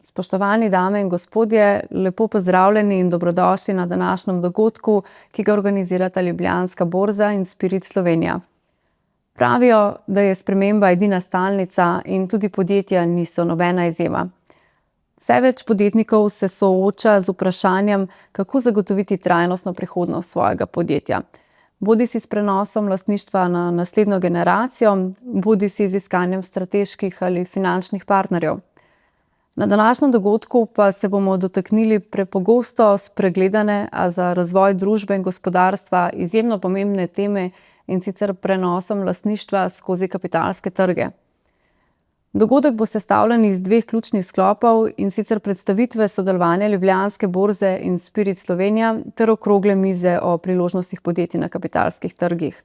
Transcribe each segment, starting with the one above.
Spoštovani dame in gospodje, lepo pozdravljeni in dobrodošli na današnjem dogodku, ki ga organizirata Ljubljanska borza in Spirit Slovenija. Pravijo, da je sprememba edina stalnica in tudi podjetja niso nobena izjema. Vse več podjetnikov se sooča z vprašanjem, kako zagotoviti trajnostno prihodnost svojega podjetja. Bodisi s prenosom lastništva na naslednjo generacijo, bodisi z iskanjem strateških ali finančnih partnerjev. Na današnjem dogodku pa se bomo dotaknili prepogosto spregledane, a za razvoj družbe in gospodarstva izjemno pomembne teme, in sicer prenosom lastništva skozi kapitalske trge. Dogodek bo sestavljen iz dveh ključnih sklopov, in sicer predstavitve sodelovanja Ljubljanske borze in Spirit Slovenija ter okrogle mize o priložnostih podjetij na kapitalskih trgih.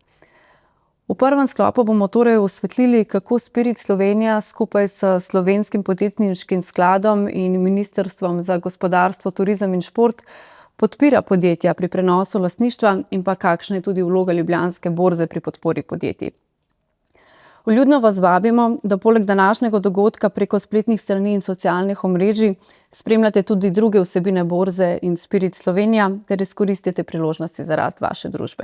V prvem sklopu bomo torej osvetlili, kako Spirit Slovenija skupaj s Slovenskim podjetniškim skladom in Ministrstvom za gospodarstvo, turizem in šport podpira podjetja pri prenosu lastništva in pa kakšna je tudi vloga Ljubljanske borze pri podpori podjetij. Vljudno vas vabimo, da poleg današnjega dogodka preko spletnih strani in socialnih omrežij spremljate tudi druge vsebine borze in Spirit Slovenija ter izkoristite priložnosti za rast vaše družbe.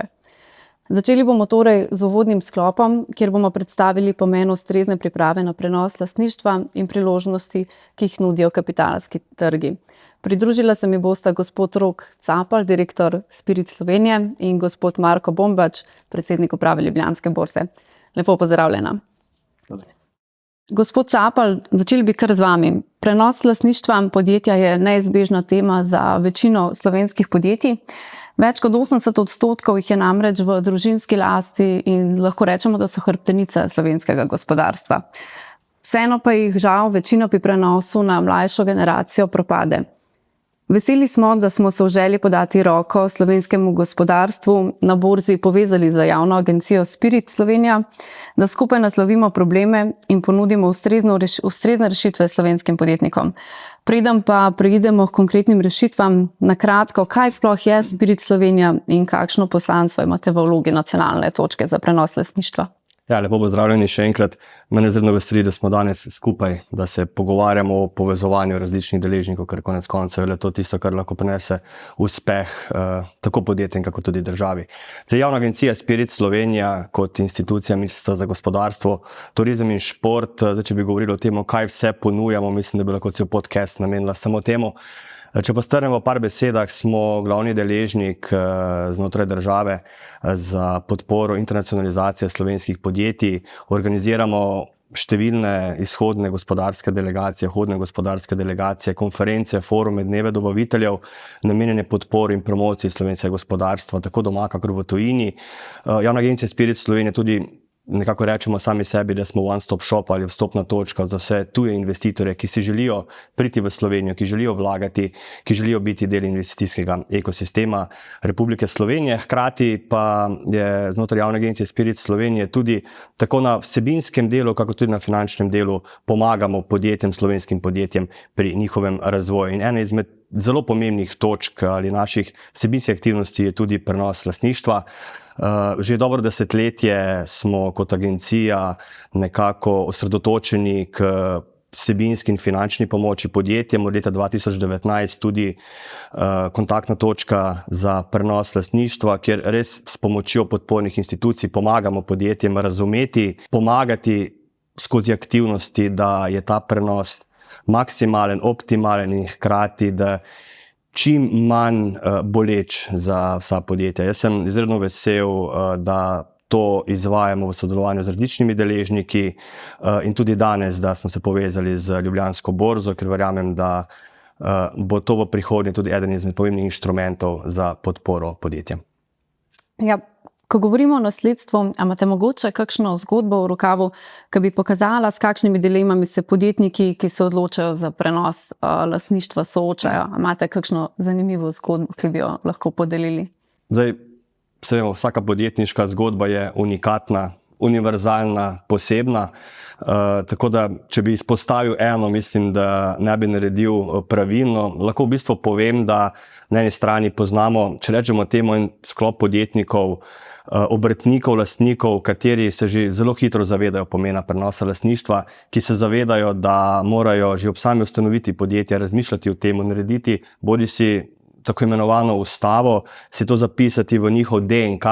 Začeli bomo torej z uvodnim sklopom, kjer bomo predstavili pomen ustrezne priprave na prenos lastništva in priložnosti, ki jih nudijo kapitalski trgi. Pridružila se mi bosta gospod Rok Capelj, direktor Spirit Slovenije, in gospod Marko Bombač, predsednik uprave Ljubljanske borze. Lepo pozdravljena. Gospod Capelj, začeli bi kar z vami. Prenos lastništva podjetja je neizbežna tema za večino slovenskih podjetij. Več kot 80% jih je namreč v družinski lasti in lahko rečemo, da so hrbtenica slovenskega gospodarstva. Vseeno pa jih žal večino pri prenosu na mlajšo generacijo propade. Veseli smo, da smo se v želji podati roko slovenskemu gospodarstvu na borzi povezali z javno agencijo Spirit Slovenija, da skupaj naslovimo probleme in ponudimo ustrezne rešitve slovenskim podjetnikom. Preden pa preidemo k konkretnim rešitvam, na kratko, kaj sploh je Spirit Slovenija in kakšno poslanstvo imate v vlogi nacionalne točke za prenos lastništva? Ja, lepo pozdravljeni še enkrat. Mene zelo veseli, da smo danes skupaj, da se pogovarjamo o povezovanju različnih deležnikov, ker konec koncev je to tisto, kar lahko prinese uspeh tako podjetjem, kako tudi državi. Javna agencija Spirit Slovenija kot institucija Ministrstva za gospodarstvo, turizem in šport, če bi govorili o tem, kaj vse ponujamo, mislim, da bi lahko cel podcast namenila samo temu. Če postrnemo v par besedah, smo glavni deležnik znotraj države za podporo internacionalizacije slovenskih podjetij. Organiziramo številne izhodne gospodarske delegacije, hodne gospodarske delegacije, konference, forume, dneve dobaviteljev, namenjene podpori in promociji slovenskega gospodarstva, tako doma, kakor v tujini. Javna agencija Spirit Slovenija tudi nekako rečemo sami sebi, da smo one stop shop ali vstopna točka za vse tuje investitorje, ki si želijo priti v Slovenijo, ki želijo vlagati, ki želijo biti del investicijskega ekosistema Republike Slovenije. Hkrati pa je znotraj javne agencije Spirit Slovenije tudi tako na vsebinskem delu, kako tudi na finančnem delu pomagamo podjetjem, slovenskim podjetjem pri njihovem razvoju. In ena izmed zelo pomembnih točk ali naših vsebinskih aktivnosti je tudi prenos lastništva. Že dobro desetletje smo kot agencija nekako osredotočeni k vsebinski in finančni pomoči podjetjem. Od leta 2019 tudi kontaktna točka za prenos lastništva, kjer res s pomočjo podpornih institucij pomagamo podjetjem razumeti, pomagati skozi aktivnosti, da je ta prenos maksimalen, optimalen in hkrati, da čim manj boleč za vsa podjetja. Jaz sem izredno vesel, da to izvajamo v sodelovanju z različnimi deležniki in tudi danes, da smo se povezali z Ljubljansko borzo, ker verjamem, da bo to v prihodnje tudi eden izmed pomembnih inštrumentov za podporo podjetjem. Ja, ko govorimo o nasledstvu, a imate mogoče kakšno zgodbo v rokavu, ki bi pokazala, s kakšnimi dilemami se podjetniki, ki se odločajo za prenos lastništva, soočajo? A imate kakšno zanimivo zgodbo, ki bi jo lahko podelili? Zdaj, vsaka podjetniška zgodba je unikatna, univerzalna, posebna. Tako da, če bi izpostavil eno, mislim, da ne bi naredil pravilno. Lahko v bistvu povem, da na eni strani poznamo, če rečemo temu, en sklop podjetnikov, obrtnikov, lastnikov, kateri se že zelo hitro zavedajo pomena prenosa lastništva, ki se zavedajo, da morajo že ob sami ustanoviti podjetje razmišljati o tem, narediti bodisi tako imenovano ustavo, si to zapisati v njihov DNK,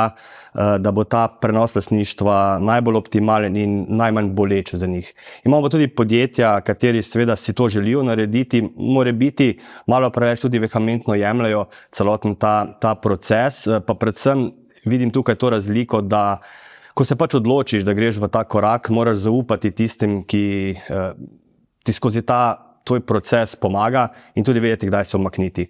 da bo ta prenos lastništva najbolj optimalen in najmanj boleč za njih. Imamo tudi podjetja, kateri seveda si to želijo narediti, more biti malo preveč tudi vehementno jemljajo celoten ta proces, pa predvsem vidim tukaj to razliko, da ko se pač odločiš, da greš v ta korak, moraš zaupati tistim, ki ti skozi ta tvoj proces pomaga in tudi vedeti, kdaj se umakniti.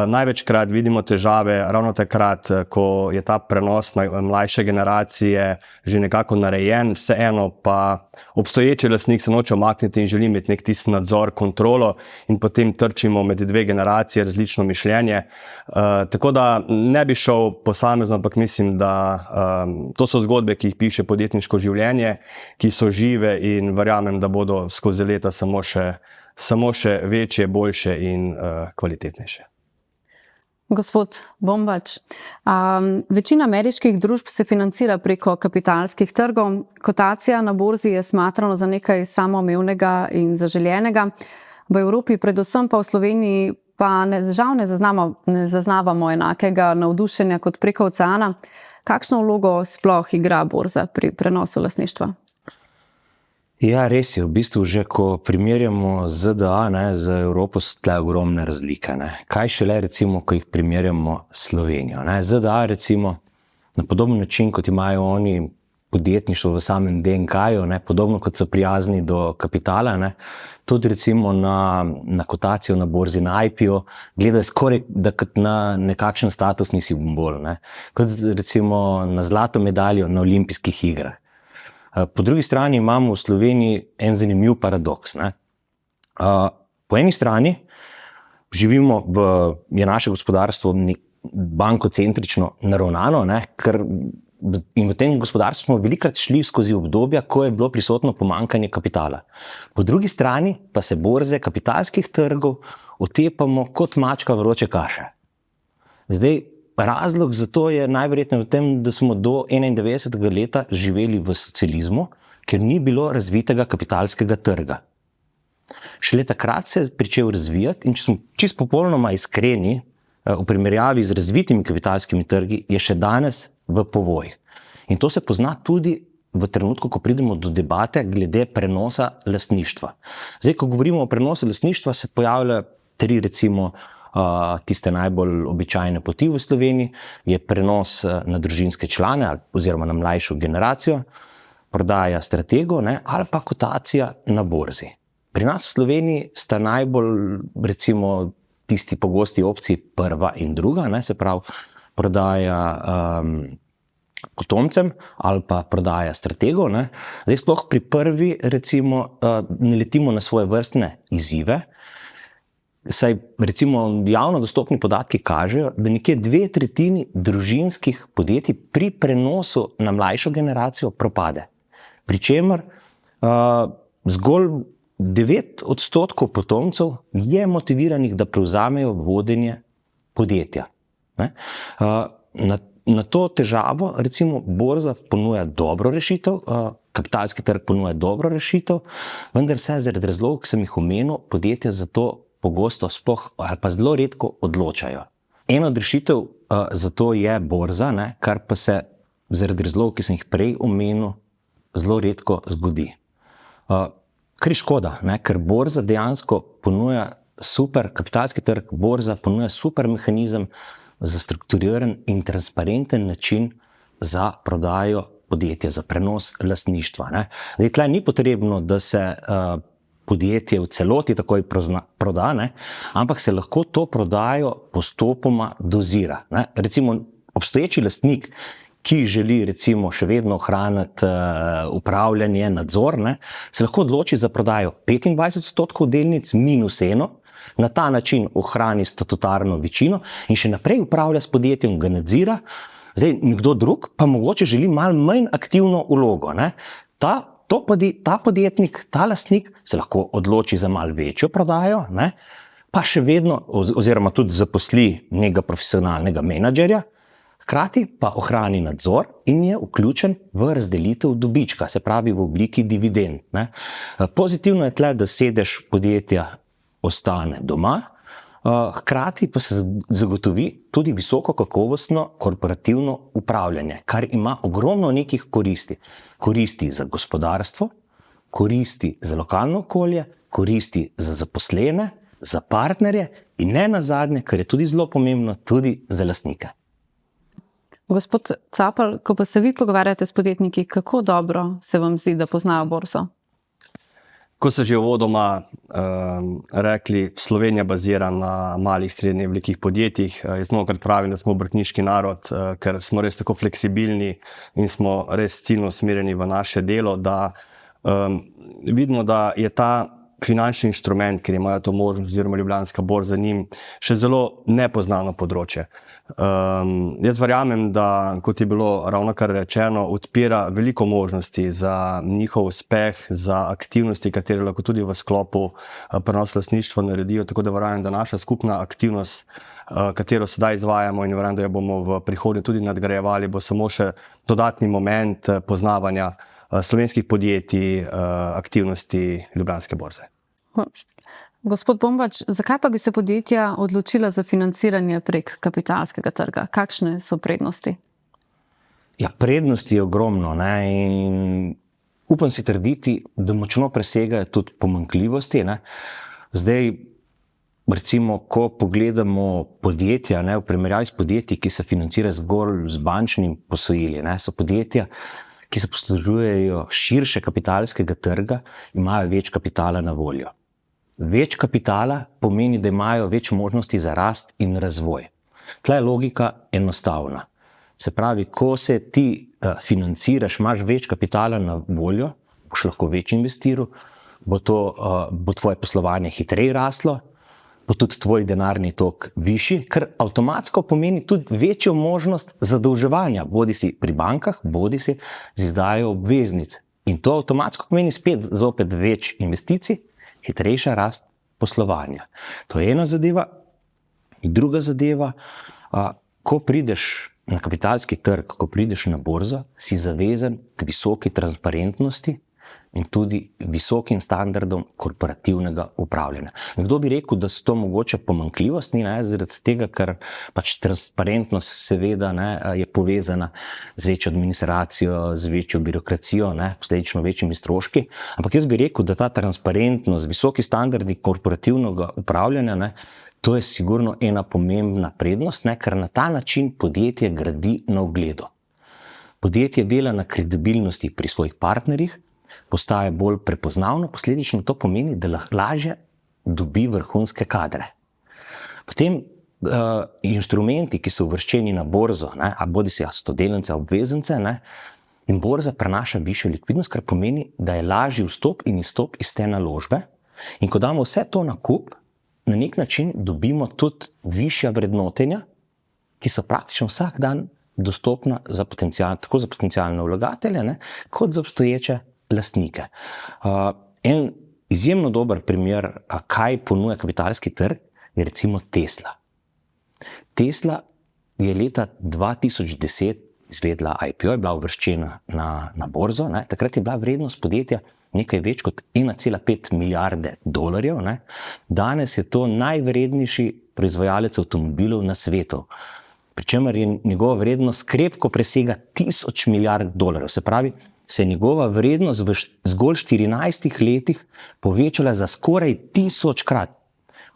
Največkrat vidimo težave ravno takrat, ko je ta prenos na mlajše generacije že nekako narejen, vseeno pa obstoječi lastnik se noče umakniti in želi imeti nek tisti nadzor, kontrolo in potem trčimo med dve generacije, različno mišljenje. Tako da ne bi šel posamezno, ampak mislim, da to so zgodbe, ki jih piše podjetniško življenje, ki so žive in verjamem, da bodo skozi leta samo še večje, boljše in kvalitetnejše. Gospod Bombač, večina ameriških družb se financira preko kapitalskih trgov. Kotacija na borzi je smatrano za nekaj samoumevnega in zaželenega. V Evropi, predvsem pa v Sloveniji, pa žal ne zaznavamo enakega navdušenja kot preko oceana. Kakšno vlogo sploh igra borza pri prenosu lastništva? Ja, res je. V bistvu že, ko primerjamo ZDA z Evropo, so tle ogromne razlike. Kaj šele recimo, ko jih primerjamo s Slovenijo. ZDA recimo na podoben način, kot imajo oni podjetništvo v samem DNK-ju, podobno kot so prijazni do kapitala, tudi recimo na kotacijo na borzi, na IPO, gledajo skoraj, da kot na nekakšen statusni simbol. Kot recimo na zlato medaljo na olimpijskih igrah. Po drugi strani imamo v Sloveniji en zanimiv paradoks. Po eni strani je naše gospodarstvo bankocentrično naravnano, in v tem gospodarstvu smo velikokrat šli skozi obdobja, ko je bilo prisotno pomanjkanje kapitala. Po drugi strani pa se borze kapitalskih trgov otepamo kot mačka vroče kaše. Zdaj, razlog za to je najverjetneje v tem, da smo do 91. leta živeli v socializmu, ker ni bilo razvitega kapitalskega trga. Šele takrat se je pričel razvijati in če smo čisto popolnoma iskreni, v primerjavi z razvitimi kapitalskimi trgi, je še danes v povojih. In to se pozna tudi v trenutku, ko pridemo do debate glede prenosa lastništva. Zdaj, ko govorimo o prenosu lastništva, se pojavljajo tri recimo tiste najbolj običajne poti v Sloveniji, je prenos na družinske člane oziroma na mlajšo generacijo, prodaja strategov ali pa kotacija na borzi. Pri nas v Sloveniji sta najbolj recimo tisti pogosti opciji prva in druga, se pravi prodaja potomcem ali pa prodaja strategov. Zdaj sploh pri prvi recimo ne letimo na svoje vrstne izzive, saj recimo javno dostopni podatki kažejo, da nekje 2/3 družinskih podjetij pri prenosu na mlajšo generacijo propade. Pričemer zgolj 9% potomcev je motiviranih, da prevzamejo vodenje podjetja. Na to težavo recimo borza ponuja dobro rešitev, kapitalski trg ponuja dobro rešitev, vendar se zaradi razlogov, ki sem jih omenil, podjetja za to pogosto sploh ali pa zelo redko odločajo. Ena od rešitev za to je borza, kar pa se zaradi razlogov, ki sem jih prej omenil, zelo redko zgodi. Kar je škoda, ker borza dejansko ponuja super, kapitalski trg, borza ponuja super mehanizem za strukturiran in transparenten način za prodajo podjetja, za prenos lastništva. Zdaj, tle ni potrebno, da se podjetje v celoti takoj proda, ampak se lahko to prodajo postopoma dozira. Recimo obstoječi lastnik, ki želi recimo še vedno ohraniti upravljanje, nadzor, se lahko odloči za prodajo 25% delnic minus 1, na ta način ohrani statutarno večino in še naprej upravlja s podjetjem, ga nadzira. Zdaj, nekdo drug pa mogoče želi malo manj aktivno vlogo. Ta podjetnik, ta lastnik se lahko odloči za malo večjo prodajo, pa še vedno, oziroma tudi zaposli nekega profesionalnega menedžerja, Hkrati pa ohrani nadzor in je vključen v razdelitev dobička, se pravi v obliki dividend. Ne. Pozitivno je tle, da sedež podjetja ostane doma, hkrati pa se zagotovi tudi visoko kakovostno korporativno upravljanje, kar ima ogromno nekih koristi. Koristi za gospodarstvo, koristi za lokalno okolje, koristi za zaposlene, za partnerje in ne nazadnje, kar je tudi zelo pomembno, tudi za lastnike. Gospod Capelj, ko pa se vi pogovarjate s podjetniki, kako dobro se vam zdi, da poznajo borzo? Ko so že uvodoma rekli, Slovenija bazira na malih, srednjih, velikih podjetjih. Jaz mnogokrat pravim, da smo obrtniški narod, ker smo res tako fleksibilni in smo res ciljno usmerjeni v naše delo, da vidimo, da je ta finančni inštrument, ker imajo to možnost, oziroma Ljubljanska borza njim, še zelo nepoznano področje. Jaz verjamem, da, kot je bilo ravnokar rečeno, odpira veliko možnosti za njihov uspeh, za aktivnosti, katere lahko tudi v sklopu prenosa lastništva naredijo, tako da verjamem, da naša skupna aktivnost, katero sedaj izvajamo in verjamem, da jo bomo v prihodnje tudi nadgrajevali, bo samo še dodatni moment poznavanja slovenskih podjetij, aktivnosti Ljubljanske borze. Gospod Bombač, zakaj pa bi se podjetja odločila za financiranje prek kapitalskega trga? Kakšne so prednosti? Ja, prednosti je ogromno, ne, in upam si trditi, da močno presegajo tudi pomanjkljivosti, ne. Zdaj, recimo, ko pogledamo podjetja, ne, v primerjavi s podjetji, ki se financirajo zgolj z bančnim posojili, ne, so podjetja, ki se poslužujejo širše kapitalskega trga, imajo več kapitala na voljo. Več kapitala pomeni, da imajo več možnosti za rast in razvoj. Tle je logika enostavna. Se pravi, ko se ti financiraš, imaš več kapitala na voljo, boš lahko več investiral, bo tvoje poslovanje hitreje raslo, bo tudi tvoj denarni tok višji, kar avtomatsko pomeni tudi večjo možnost zadolževanja, bodisi pri bankah, bodisi z izdajo obveznic. In to avtomatsko pomeni zopet več investicij, hitrejša rast poslovanja. To je ena zadeva. Druga zadeva, ko prideš na kapitalski trg, ko prideš na borzo, si zavezan k visoki transparentnosti in tudi visokim standardom korporativnega upravljanja. Kdo bi rekel, da so to mogoče pomanjkljivosti, ne, zaradi tega, ker pač transparentnost seveda, ne, je povezana z večjo administracijo, z večjo birokracijo, ne, posledično večjimi stroški. Ampak jaz bi rekel, da ta transparentnost, visoki standardi korporativnega upravljanja, ne, to je sigurno ena pomembna prednost, ne, ker na ta način podjetje gradi na ugledu. Podjetje dela na kredibilnosti pri svojih partnerjih, postaje bolj prepoznavno, posledično to pomeni, da lažje dobi vrhunske kadre. Potem inštrumenti, ki so uvrščeni na borzo, ne, a bodisi so to delnice, obveznice, ne, in borza prenaša višjo likvidnost, kar pomeni, da je lažji vstop in izstop iz te naložbe. In ko damo vse to na kup, na nek način dobimo tudi višja vrednotenja, ki so praktično vsak dan dostopna tako za potencialne vlagatelje, ne, kot za obstoječe lastnike. En izjemno dober primer, kaj ponuja kapitalski trg, je recimo Tesla. Tesla je leta 2010 izvedla IPO, je bila uvrščena na borzo, ne. Takrat je bila vrednost podjetja nekaj več kot 1,5 milijarde dolarjev. Ne. Danes je to najvrednejši proizvajalec avtomobilov na svetu, pri čemer je njegova vrednost krepko presega 1000 milijard dolarjev. Se pravi, se je njegova vrednost v zgolj 14 letih povečala za skoraj 1000-krat.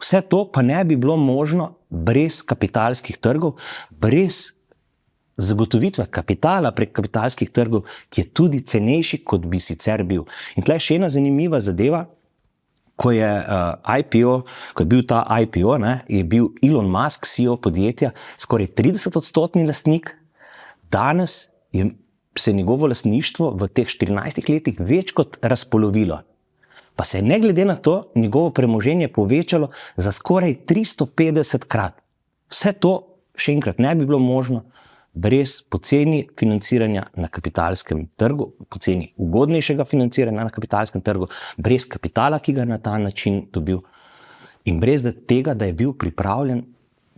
Vse to pa ne bi bilo možno brez kapitalskih trgov, brez zagotovitve kapitala prek kapitalskih trgov, ki je tudi cenejši, kot bi sicer bil. In tle je še ena zanimiva zadeva, ko je bil ta IPO, ne, je bil Elon Musk, CEO podjetja, skoraj 30% lastnik, danes se je njegovo lastništvo v teh 14 letih več kot razpolovilo. Pa se je ne glede na to njegovo premoženje povečalo za skoraj 350-krat. Vse to, še enkrat, ne bi bilo možno brez poceni financiranja na kapitalskem trgu, poceni ugodnejšega financiranja na kapitalskem trgu, brez kapitala, ki ga je na ta način dobil, in brez tega, da je bil pripravljen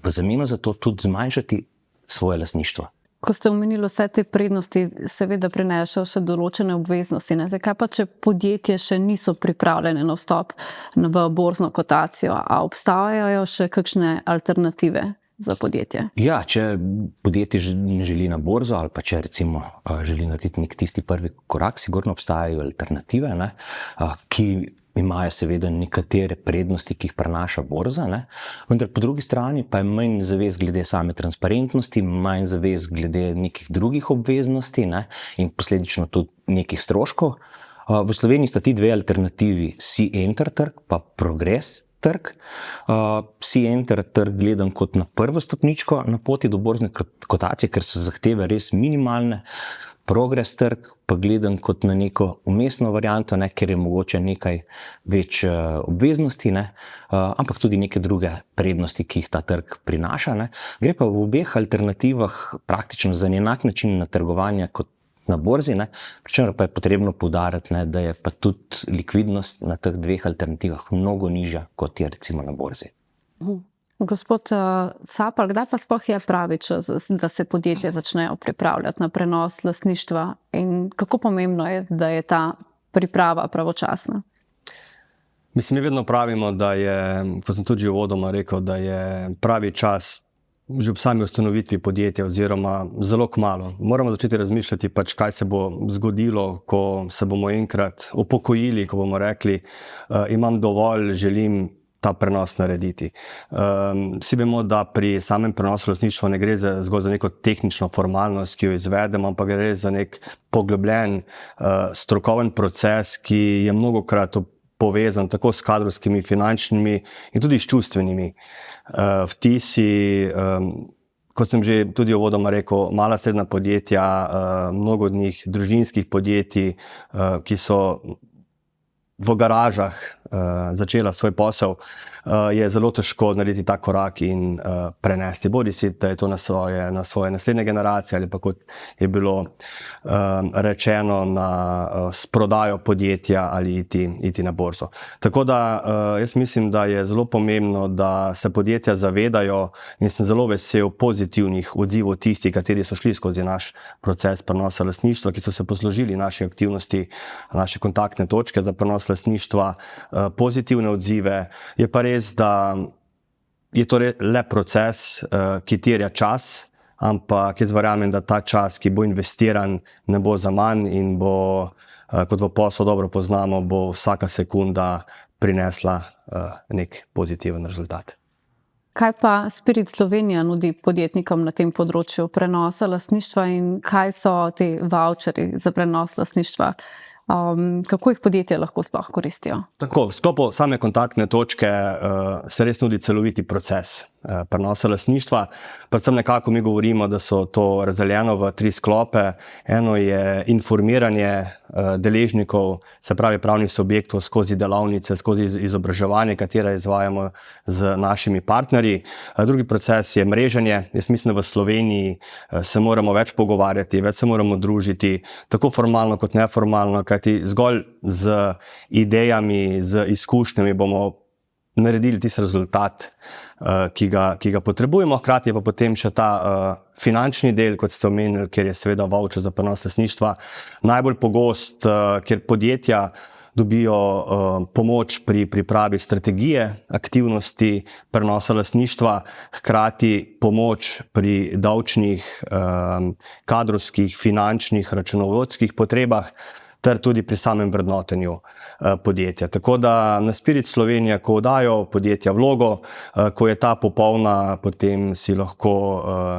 v zameno za to tudi zmanjšati svoje lastništvo. Ko ste omenili vse te prednosti, seveda prinesajo še določene obveznosti. Ne? Zakaj pa, če podjetje še niso pripravljene na vstop v borzno kotacijo, a obstajajo še kakšne alternative za podjetje? Ja, če podjetje ne želi na borzo ali pa če recimo želi narediti nek tisti prvi korak, sigurno obstajajo alternative, ne, ki imajo seveda nekatere prednosti, ki jih prinaša borza, ne, vendar po drugi strani pa je manj zavez glede same transparentnosti, manj zavez glede nekih drugih obveznosti, ne, in posledično tudi nekih stroškov. V Sloveniji sta ti dve alternativi, C-Enter trg pa Progress trg. C-Enter trg gledam kot na prvo stopničko na poti do borzne kotacije, ker so zahteve res minimalne. Progress trg pa gledam kot na neko umestno varianto, ne, ker je mogoče nekaj več obveznosti, ne, ampak tudi neke druge prednosti, ki jih ta trg prinaša. Ne. Gre pa v obeh alternativah praktično za enak način trgovanja kot na borzi, ne, pri čemer pa je potrebno poudariti, ne, da je pa tudi likvidnost na teh dveh alternativah mnogo nižja, kot je recimo na borzi. Gospod Capar, kdaj pa sploh je pravi čas, da se podjetje začnejo pripravljati na prenos lastništva in kako pomembno je, da je ta priprava pravočasna? Mislim, mi vedno pravimo, da je, kot sem tudi že uvodoma rekel, da je pravi čas že ob sami ustanovitvi podjetja oziroma zelo kmalu. Moramo začeti razmišljati pač, kaj se bo zgodilo, ko se bomo enkrat upokojili, ko bomo rekli, imam dovolj, želim ta prenos narediti. Vsi vemo, da pri samem prenosu lastništva ne gre zgolj za neko tehnično formalnost, ki jo izvedemo, ampak gre za nek poglobljen strokoven proces, ki je mnogokrat povezan tako s kadrovskimi, finančnimi in tudi s čustvenimi vtisi. Kot sem že tudi uvodoma rekel, mala srednja podjetja, mnogo od njih družinskih podjetij, ki so v garažah začela svoj posel, je zelo težko narediti ta korak in prenesti. Bodi si, da je to na svoje naslednje generacije ali pa kot je bilo rečeno s prodajo podjetja ali iti na borzo. Tako da jaz mislim, da je zelo pomembno, da se podjetja zavedajo in sem zelo vesel pozitivnih odzivov tistih, kateri so šli skozi naš proces prenosa lastništva, ki so se poslužili naše aktivnosti, naše kontaktne točke za prenos lastništva, pozitivne odzive. Je pa res, da je to le proces, ki terja čas, ampak jaz verjamem, da ta čas, ki bo investiran, ne bo za manj in bo, kot v poslu dobro poznamo, bo vsaka sekunda prinesla nek pozitiven rezultat. Kaj pa Spirit Slovenija nudi podjetnikom na tem področju prenosa lastništva in kaj so te voucherji za prenos lastništva? Kako jih podjetja lahko sploh koristijo? Tako, v sklopu same kontaktne točke se res nudi celoviti proces prenosa lastništva. Predvsem nekako mi govorimo, da so to razdeljeno v 3 sklope. Eno je informiranje deležnikov, se pravi pravnih subjektov skozi delavnice, skozi izobraževanje, katera izvajamo z našimi partnerji. Drugi proces je mreženje. Jaz mislim, da v Sloveniji se moramo več pogovarjati, več se moramo družiti, tako formalno kot neformalno, kajti zgolj z idejami, z izkušnjami bomo naredili tisti rezultat, ki ga potrebujemo. Hkrati je pa potem še ta finančni del, kot ste omenili, kjer je seveda voucher za prenos lastništva najbolj pogost, kjer podjetja dobijo pomoč pri pripravi strategije aktivnosti prenosa lastništva, hkrati pomoč pri davčnih, kadrovskih, finančnih, računovodskih potrebah, ter tudi pri samem vrednotenju podjetja. Tako da na Spirit Slovenija, ko dajo podjetja vlogo, ko je ta popolna, potem si lahko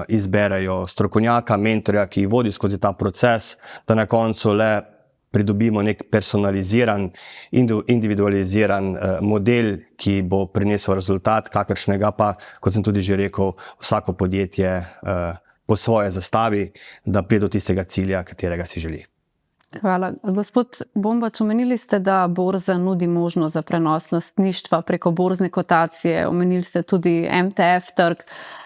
izberejo strokovnjaka, mentorja, ki vodi skozi ta proces, da na koncu le pridobimo nek personaliziran, individualiziran model, ki bo prinesel rezultat, kakršnega pa, kot sem tudi že rekel, vsako podjetje po svoje zastavi, da pride do tistega cilja, katerega si želi. Hvala. Gospod Bombač, omenili ste, da borza nudi možnost za prenos lastništva preko borzne kotacije, omenili ste tudi MTF trg.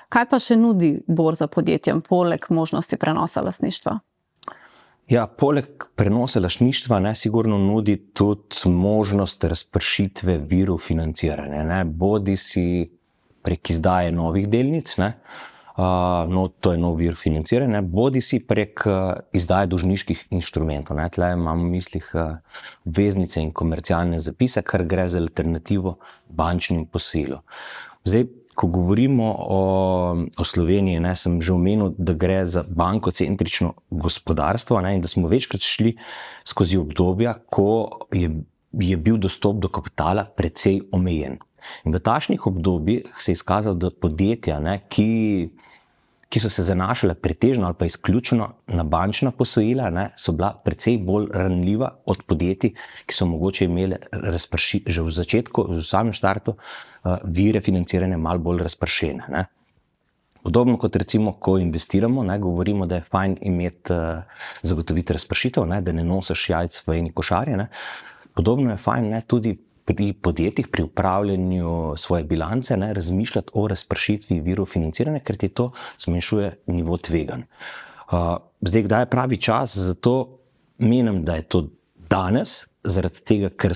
Kaj pa še nudi borza podjetjem, poleg možnosti prenosa lastništva? Ja, poleg prenosa lastništva sigurno nudi tudi možnost razpršitve virov financiranja, bodi si prek izdaje novih delnic, to je nov vir financiranja, bodi si prek izdaje dolžniških inštrumentov. Tle imamo v mislih obveznice in komercialne zapise, kar gre za alternativo bančnim posojilom. Zdaj, ko govorimo o Sloveniji, sem že omenil, da gre za bankocentrično gospodarstvo, in da smo večkrat šli skozi obdobja, ko je bil dostop do kapitala precej omejen. In v takšnih obdobjih se je izkazalo, da podjetja, ki so se zanašala pretežno ali pa izključno na bančna posojila, so bila precej bolj ranljiva od podjetij, ki so mogoče imele že v začetku, v samem štartu, vire financiranja malo bolj razpršene. Podobno kot recimo, ko investiramo, govorimo, da je fajn zagotoviti razpršitev, da ne nosiš jajc v eni košari. Podobno je fajn tudi pri podjetjih, pri upravljanju svoje bilance, razmišljati o razpršitvi virov financiranja, ker ti to zmanjšuje nivo tveganj. Zdaj, kdaj je pravi čas? Zato menim, da je to danes, zaradi tega, ker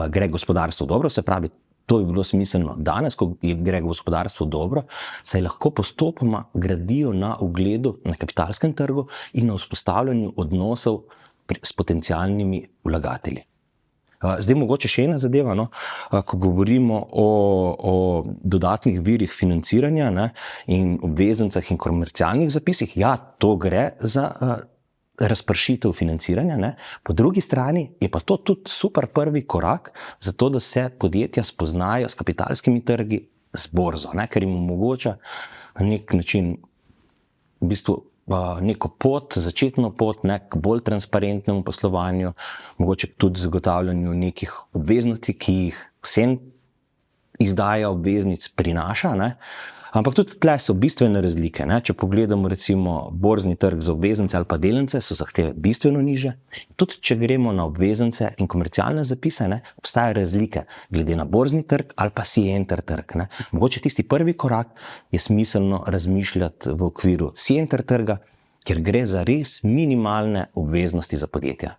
gre gospodarstvo dobro, se pravi, to bi bilo smiselno danes, ko gre gospodarstvo dobro, saj lahko postopoma gradijo na ugledu na kapitalskem trgu in na vzpostavljanju odnosov s potencialnimi vlagatelji. Zdaj, mogoče še ena zadeva, ko govorimo o dodatnih virih financiranja in obveznicah in komercialnih zapisih, to gre za razpršitev financiranja. Po drugi strani je pa to tudi super prvi korak za to, da se podjetja spoznajo s kapitalskimi trgi, z borzo, ker jim omogoča na nek način v bistvu neko pot, začetno pot k bolj transparentnemu poslovanju, mogoče tudi zagotavljanju nekih obveznosti, ki jih vsem izdaja obveznic prinaša. Ampak tudi tle so bistvene razlike. Če pogledamo recimo borzni trg za obveznice ali pa delnice, so zahteve bistveno niže. Tudi če gremo na obveznice in komercialne zapise, obstajajo razlike glede na borzni trg ali pa C-enter trg. Mogoče tisti prvi korak je smiselno razmišljati v okviru C-enter trga, kjer gre za res minimalne obveznosti za podjetja.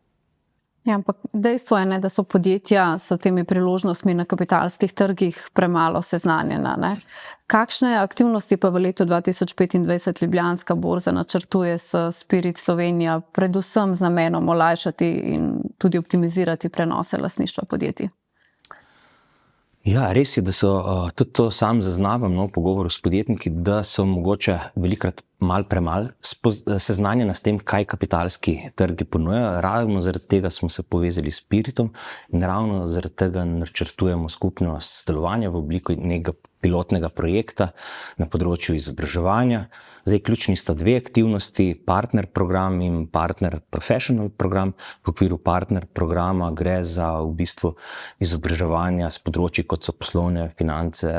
Ja, ampak dejstvo je, da so podjetja s temi priložnostmi na kapitalskih trgih premalo seznanjena. Kakšne aktivnosti pa v letu 2025 Ljubljanska borza načrtuje s Spirit Slovenija, predvsem z namenom olajšati in tudi optimizirati prenose lastništva podjetij? Ja, res je, da so, tudi to sam zaznavam v pogovoru s podjetniki, da so mogoče velikrat malo seznanjena s tem, kaj kapitalski trgi ponujajo. Ravno zaradi tega smo se povezali s Spiritom in ravno zaradi tega načrtujemo skupno sodelovanje v obliki nekega pilotnega projekta na področju izobraževanja. Zdaj, ključni sta dve aktivnosti, partner program in partner professional program. V okviru partner programa gre za v bistvu izobraževanja s področji, kot so poslovne finance,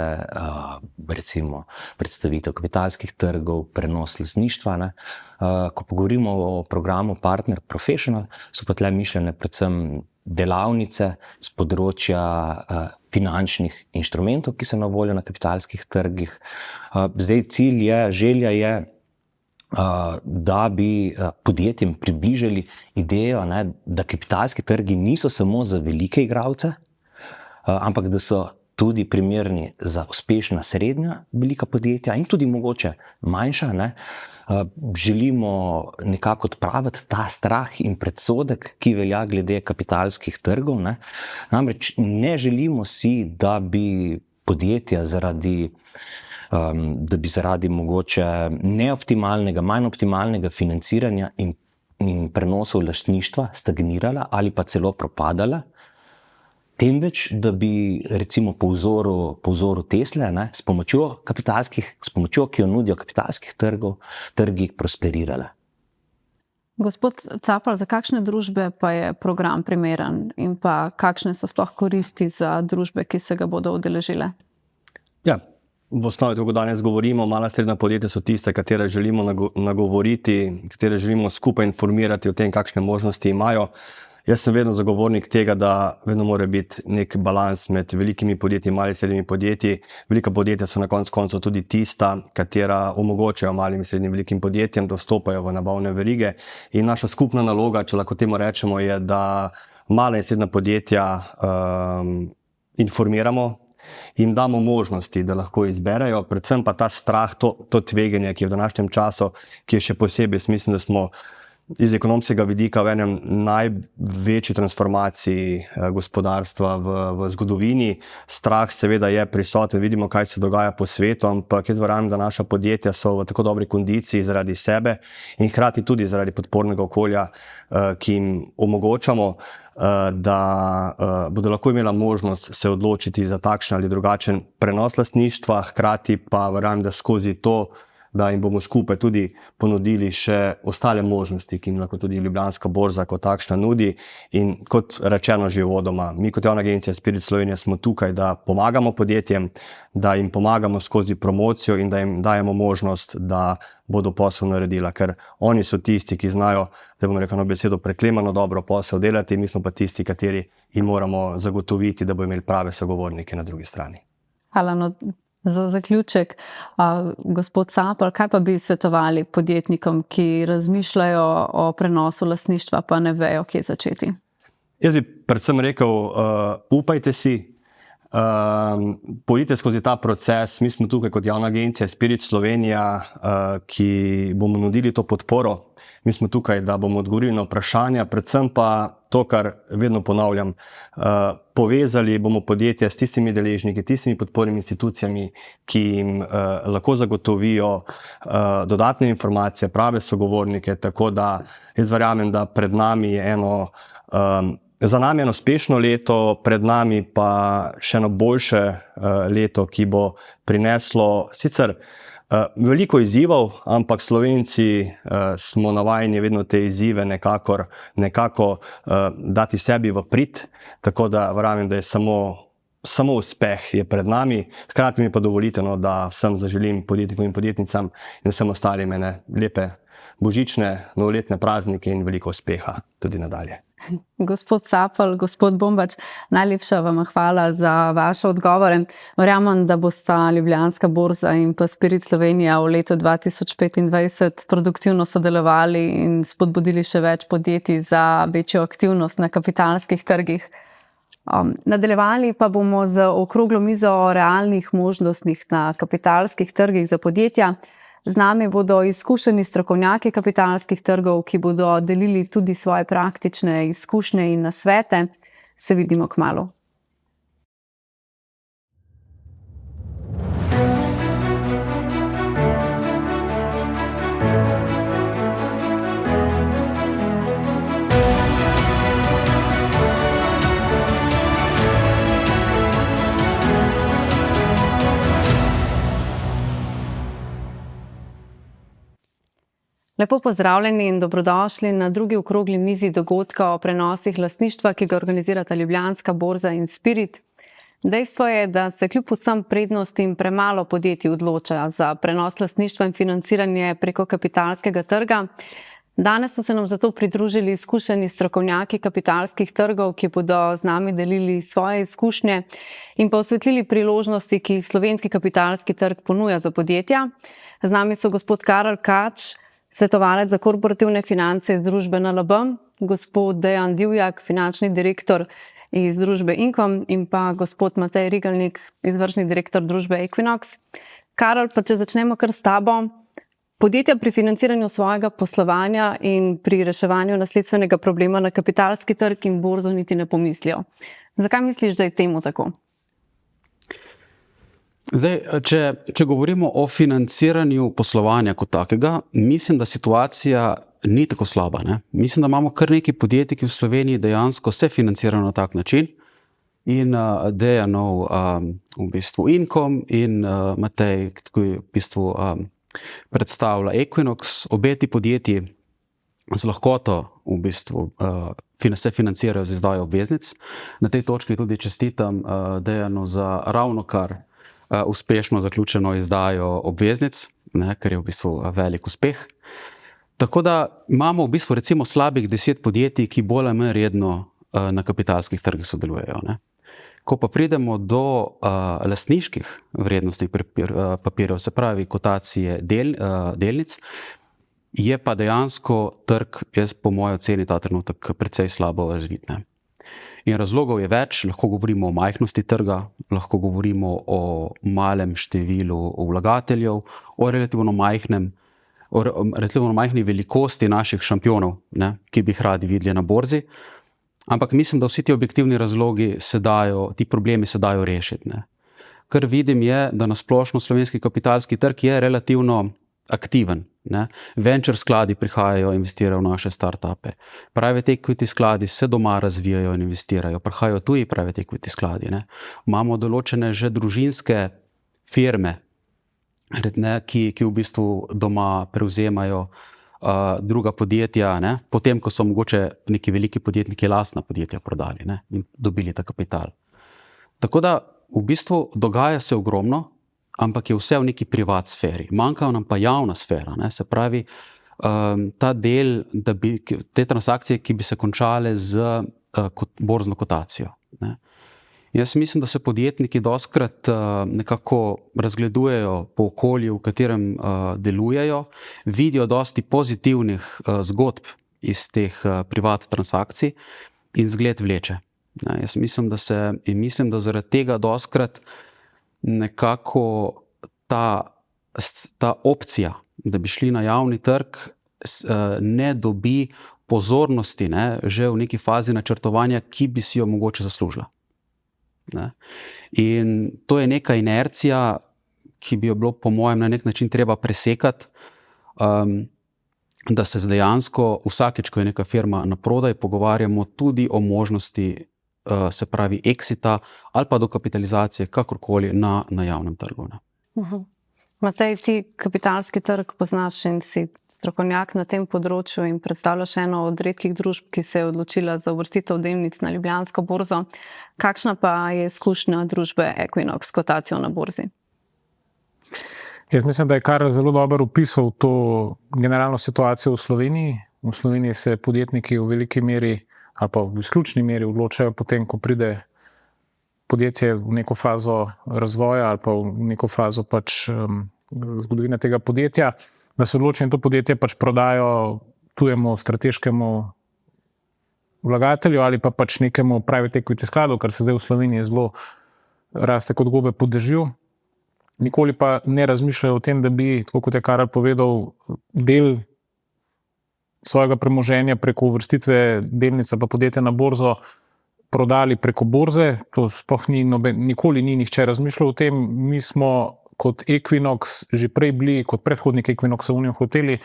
recimo predstavitev kapitalskih trgov, prenos lastništva. Ko pogovorimo o programu partner professional, so pa tle mišljene predvsem delavnice z področja finančnih inštrumentov, ki so na voljo na kapitalskih trgih. Zdaj, cilj je, želja je, da bi podjetjem približali idejo, da kapitalski trgi niso samo za velike igralce, ampak da so tudi primerni za uspešna srednja velika podjetja in tudi mogoče manjša. Želimo nekako odpraviti ta strah in predsodek, ki velja glede kapitalskih trgov. Namreč ne želimo si, da bi podjetja zaradi mogoče neoptimalnega, manj optimalnega financiranja in prenosov lastništva stagnirala ali pa celo propadala, temveč, da bi recimo po vzoru Tesle, s pomočjo, ki jo nudijo kapitalskih trgih prosperirala. Gospod Capelj, za kakšne družbe pa je program primeren in pa kakšne so sploh koristi za družbe, ki se ga bodo udeležile? Ja, v osnovi, tako danes govorimo, mala srednja podjetja so tiste, katere želimo nagovoriti, katere želimo skupaj informirati o tem, kakšne možnosti imajo. Jaz sem vedno zagovornik tega, da vedno mora biti nek balans med velikimi podjetji in malimi srednjimi podjetji. Velika podjetja so na koncu koncev tudi tista, katera omogočajo malim in srednjim velikim podjetjem, da vstopajo v nabavne verige. In naša skupna naloga, če lahko temu rečemo, je, da mala in srednja podjetja informiramo, jim damo možnosti, da lahko izberejo, predvsem pa ta strah, to tveganje, ki je v današnjem času, ki je še posebej, mislim, da smo iz ekonomskega vidika v enem največji transformaciji gospodarstva v zgodovini. Strah seveda je prisoten, vidimo, kaj se dogaja po svetu, ampak jaz verjamem, da naša podjetja so v tako dobri kondiciji zaradi sebe in hkrati tudi zaradi podpornega okolja, ki jim omogočamo, da bodo lahko imela možnost se odločiti za takšen ali drugačen prenos lastništva, hkrati pa verjamem, da skozi to, da jim bomo skupaj tudi ponudili še ostale možnosti, ki jim lahko tudi Ljubljanska borza kot takšna nudi. In kot rečeno že uvodoma, mi kot javna agencija Spirit Slovenija smo tukaj, da pomagamo podjetjem, da jim pomagamo skozi promocijo in da jim dajemo možnost, da bodo posel naredila, ker oni so tisti, ki znajo, da bomo rekli besedo, preklemano dobro posel delati, mi smo pa tisti, kateri jim moramo zagotoviti, da bo imeli prave sogovornike na drugi strani. Hvala. No, za zaključek, gospod Capelj, kaj pa bi svetovali podjetnikom, ki razmišljajo o prenosu lastništva, pa ne vejo, kje začeti? Jaz bi predvsem rekel, upajte si, pojdite skozi ta proces. Mi smo tukaj kot javna agencija Spirit Slovenija, ki bomo nudili to podporo. Mi smo tukaj, da bomo odgovorili na vprašanja, predvsem pa to, kar vedno ponavljam, povezali bomo podjetja s tistimi deležniki, tistimi podpornimi institucijami, ki jim lahko zagotovijo dodatne informacije, prave sogovornike, tako da jaz verjamem, da pred nami je za nami eno uspešno leto, pred nami pa še eno boljše leto, ki bo prineslo sicer veliko izzivov, ampak Slovenci smo navajeni vedno te izzive nekako dati sebi v prid, tako da verjamem, da je samo uspeh je pred nami. Hkrati mi pa dovolite, da vsem zaželim podjetnikom in podjetnicam in vsem ostalim ene lepe božične, novoletne praznike in veliko uspeha tudi nadalje. Gospod Capelj, gospod Bombač, najlepša vam hvala za vaše odgovore. Verjamem, da bosta Ljubljanska borza in pa Spirit Slovenija v letu 2025 produktivno sodelovali in spodbudili še več podjetij za večjo aktivnost na kapitalskih trgih. Nadaljevali pa bomo z okroglo mizo o realnih možnostih na kapitalskih trgih za podjetja. Z nami bodo izkušeni strokovnjaki kapitalskih trgov, ki bodo delili tudi svoje praktične izkušnje in nasvete. Se vidimo kmalu. Lepo pozdravljeni in dobrodošli na drugi okrogli mizi dogodka o prenosih lastništva, ki ga organizirata Ljubljanska borza in Spirit. Dejstvo je, da se kljub vsem prednostim premalo podjetij odloča za prenos lastništva in financiranje preko kapitalskega trga. Danes so se nam zato pridružili izkušeni strokovnjaki kapitalskih trgov, ki bodo z nami delili svoje izkušnje in pa osvetlili priložnosti, ki jih slovenski kapitalski trg ponuja za podjetja. Z nami so gospod Karel Kač, svetovalec za korporativne finance iz družbe NLB, gospod Dejan Divjak, finančni direktor iz družbe Income in pa gospod Matej Rigelnik, izvršni direktor družbe Equinox. Karel, pa če začnemo kar s tabo. Podjetja pri financiranju svojega poslovanja in pri reševanju nasledstvenega problema na kapitalski trg in borzo niti ne pomislijo. Zakaj misliš, da je temu tako? Zdaj, če govorimo o financiranju poslovanja kot takega, mislim, da situacija ni tako slaba. Ne? Mislim, da imamo kar nekaj podjetij, ki v Sloveniji dejansko se financirajo na tak način. In Dejanov v bistvu Income in Matej, ki v bistvu predstavlja Equinox, obe ti podjetji z lahkoto v bistvu se financirajo z izdajo obveznic. Na tej točki tudi čestitam Dejanu za ravnokar uspešno zaključeno izdajo obveznic, kar je v bistvu velik uspeh. Tako da imamo v bistvu recimo slabih 10 podjetij, ki bolj ali manj redno na kapitalskih trgih sodelujejo. Ne? Ko pa pridemo do lastniških vrednostnih papirjev, se pravi kotacije delnic, je pa dejansko trg, jaz po moji oceni ta trenutek precej slabo razvit. In razlogov je več, lahko govorimo o majhnosti trga, lahko govorimo o malem številu vlagateljev, o relativno majhni velikosti naših šampionov, ne, ki bi jih radi videli na borzi. Ampak mislim, da vsi ti objektivni razlogi ti problemi se dajo rešiti. Ne. Kar vidim je, da na splošno slovenski kapitalski trg je relativno aktiven. Ne. Venture skladi prihajajo, investirajo v naše startupe. Private equity skladi se doma razvijajo in investirajo. Prihajajo tuji private equity skladi. Ne. Imamo določene že družinske firme, ne, ki v bistvu doma prevzemajo druga podjetja, ne, potem, ko so mogoče neki veliki podjetniki lastna podjetja prodali, ne, in dobili ta kapital. Tako da v bistvu dogaja se ogromno, ampak je vse v neki privat sferi. Manjka nam pa javna sfera, ne, se pravi ta del, te transakcije, ki bi se končale z borzno kotacijo. Ne. Jaz mislim, da se podjetniki dostikrat nekako razgledujejo po okolju, v katerem delujejo, vidijo dosti pozitivnih zgodb iz teh privat transakcij in zgled vleče. Jaz mislim, da zaradi tega dostikrat nekako ta opcija, da bi šli na javni trg, ne dobi pozornosti, ne, že v neki fazi načrtovanja, ki bi si jo mogoče zaslužila. Ne. In to je neka inercija, ki bi jo bilo po mojem na nek način treba presekati, da se dejansko vsakeč, ko je neka firma naprodaj, pogovarjamo tudi o možnosti, se pravi exita ali pa dokapitalizacije, kakorkoli na javnem trgu. Ne. Matej, ti kapitalski trg poznaš in si strokovnjak na tem področju in predstavljaš eno od redkih družb, ki se je odločila za uvrstitev delnic na Ljubljansko borzo. Kakšna pa je izkušnja družbe Equinox s kotacijo na borzi? Jaz mislim, da je Karel zelo dobro opisal to generalno situacijo v Sloveniji. V Sloveniji se podjetniki v veliki meri ali pa v izključni meri odločajo potem, ko pride podjetje v neko fazo razvoja ali pa v neko fazo zgodovine tega podjetja, da se odločijo in to podjetje prodajo tujemu strateškemu vlagatelju ali pa nekemu private equity skladu, kar se zdaj v Sloveniji zelo raste kot gobe po dežju. Nikoli pa ne razmišljajo o tem, da bi, tako kot je Karel povedal, del svojega premoženja preko uvrstitve delnic pa podjetja na borzo prodali preko borze. To sploh nikoli ni nihče razmišljal o tem. Mi smo kot Equinox že prej bili, kot predhodnik Equinoxa Union Hoteli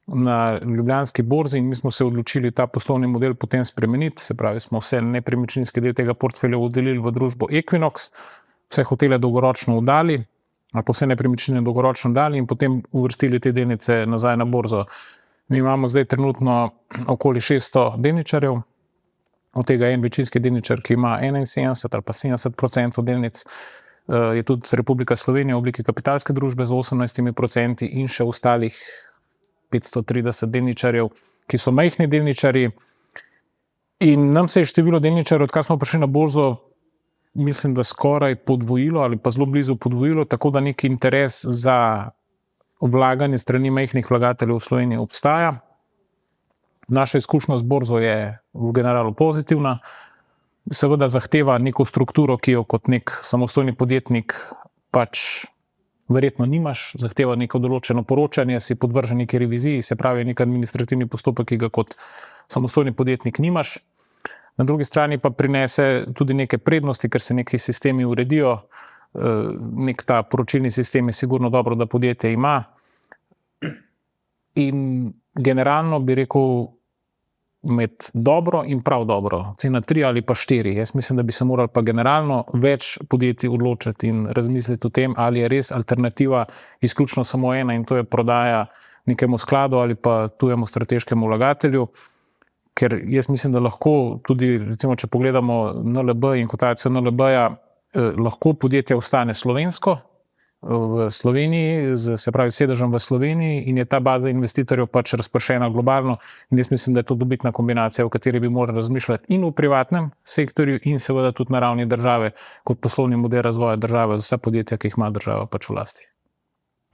na Ljubljanski borzi in mi smo se odločili ta poslovni model potem spremeniti. Se pravi, smo vse nepremičninski del tega portfelja oddelili v družbo Equinox, vse hotele dolgoročno oddali, ali pa vse nepremičnine dolgoročno dali in potem uvrstili te delnice nazaj na borzo. Mi imamo zdaj trenutno okoli 600 delničarjev, od tega en večinski delničar, ki ima 71 ali pa 70% delnic, je tudi Republika Slovenija v obliki kapitalske družbe z 18% in še ostalih 530 delničarjev, ki so majhni delničarji. In nam se je število delničarjev, odkar smo prišli na borzo, mislim, da skoraj podvojilo ali pa zelo blizu podvojilo, tako da neki interes za vlaganje strani majhnih vlagateljev v Sloveniji obstaja. Naša izkušnja z borzo je v generalu pozitivna. Seveda zahteva neko strukturo, ki jo kot nek samostojni podjetnik verjetno nimaš, zahteva neko določeno poročanje, si podvržen neki reviziji, se pravi nek administrativni postopek, ki ga kot samostojni podjetnik nimaš. Na drugi strani pa prinese tudi neke prednosti, ker se neki sistemi uredijo. Nek ta poročilni sistem je sigurno dobro, da podjetje ima. In generalno bi rekel, med dobro in prav dobro, cena 3 ali pa 4. Jaz mislim, da bi se morali pa generalno več podjetij odločiti in razmisliti o tem, ali je res alternativa izključno samo ena in to je prodaja nekemu skladu ali pa tujemu strateškemu vlagatelju. Ker jaz mislim, da lahko tudi, recimo, če pogledamo NLB in kotacijo NLB-ja, lahko podjetje ostane slovensko v Sloveniji, se pravi sedežem v Sloveniji in je ta baza investitorjev razpršena globalno in jaz mislim, da je to dobitna kombinacija, v kateri bi morali razmišljati in v privatnem sektorju in seveda tudi na ravni države kot poslovni model razvoja države za vsa podjetja, ki jih ima država v lasti.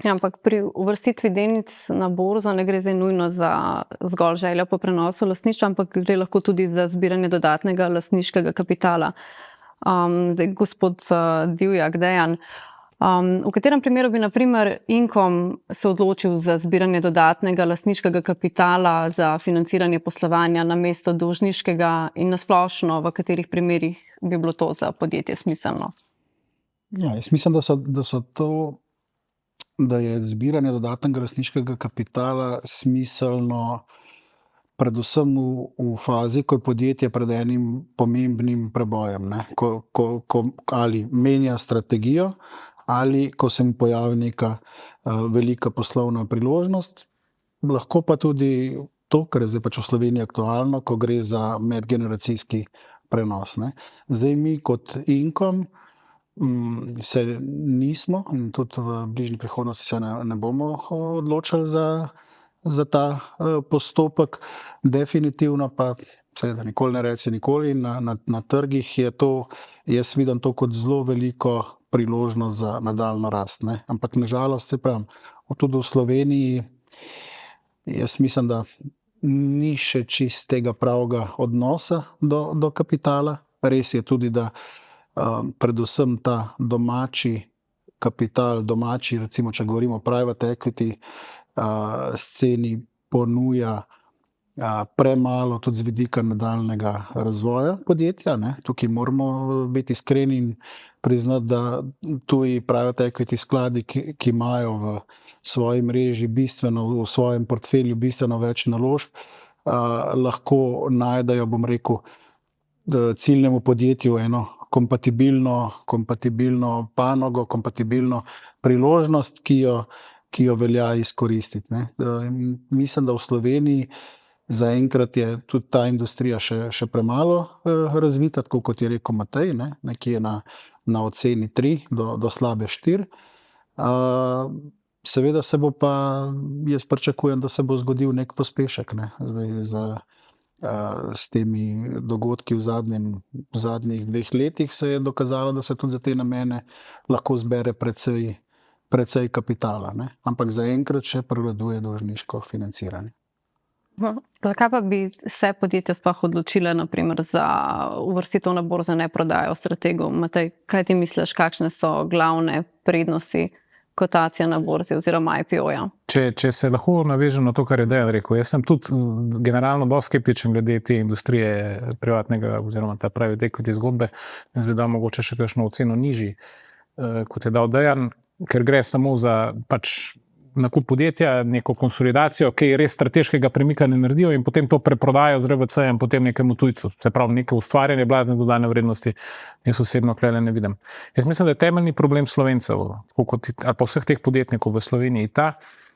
Ja, ampak pri uvrstitvi delnic na borzo ne gre zdaj nujno za zgolj željo po prenosu lastništva, ampak gre lahko tudi za zbiranje dodatnega lastniškega kapitala. Zdaj, gospod Divjak, Dejan, v katerem primeru bi na primer Inkom se odločil za zbiranje dodatnega lastniškega kapitala za financiranje poslovanja namesto dolžniškega in nasplošno, v katerih primerih bi bilo to za podjetje smiselno? Ja, jaz mislim, da je zbiranje dodatnega lastniškega kapitala smiselno predvsem v fazi, ko je podjetje pred enim pomembnim prebojem, ne? Ko ali menja strategijo ali ko se mu pojavi neka velika poslovna priložnost, lahko pa tudi to, kar je zdaj pač v Sloveniji aktualno, ko gre za medgeneracijski prenos, ne? Zdaj mi kot Inkom se nismo in tudi v bližnji prihodnosti se ne bomo odločili za ta postopek. Definitivno pa seveda nikoli ne reči nikoli, na trgih je to, jaz vidim to kot zelo veliko priložnost za nadaljno rast, ne? Ampak nažalost, se pravim, tudi v Sloveniji jaz mislim, da ni še čist tega pravega odnosa do kapitala. Res je tudi, da predvsem ta domači kapital, recimo če govorimo o private equity sceni, ponuja premalo tudi z vidika nadaljnega razvoja podjetja, ne? Tukaj moramo biti iskreni in priznati, da tuji private equity skladi, ki imajo v svoji mreži v svojem portfelju bistveno več naložb, lahko najdejo, bom rekel, ciljnemu podjetju eno kompatibilno panogo, kompatibilno priložnost, ki jo velja izkoristiti, ne? Mislim, da v Sloveniji zaenkrat je tudi ta industrija še premalo razvita, tako kot je rekel Matej, ne? Nekje na oceni 3 do slabe 4. Seveda se bo pa, jaz pričakujem, da se bo zgodil nek pospešek, ne? Zdaj s temi dogodki v zadnjih 2 letih se je dokazalo, da se tudi za te namene lahko zbere precej kapitala, ne? Ampak zaenkrat še prevladuje dolžniško financiranje. Zakaj pa bi se podjetja sploh odločile na primer za uvrstitev na borzo, ne prodajo strategov? Matej, kaj ti misliš, kakšne so glavne prednosti kotacije na borzi oziroma IPO-ja? Če se lahko navežem na to, kar je Dejan rekel, jaz sem tudi generalno bolj skeptičen glede te industrije privatnega oziroma ta private equity zgodbe. Jaz bi dal mogoče še kakšno oceno nižji, kot je dal Dejan, ker gre samo za pač nakup podjetja, neko konsolidacijo, ki res strateškega premika ne naredijo in potem to preprodajo z RVC-jem potem nekemu tujcu. Se pravi, neko ustvarjanje blazne dodane vrednosti jaz osebno tukaj ne vidim. Jaz mislim, da je temeljni problem Slovencev, ali pa vseh teh podjetnikov v Sloveniji ta,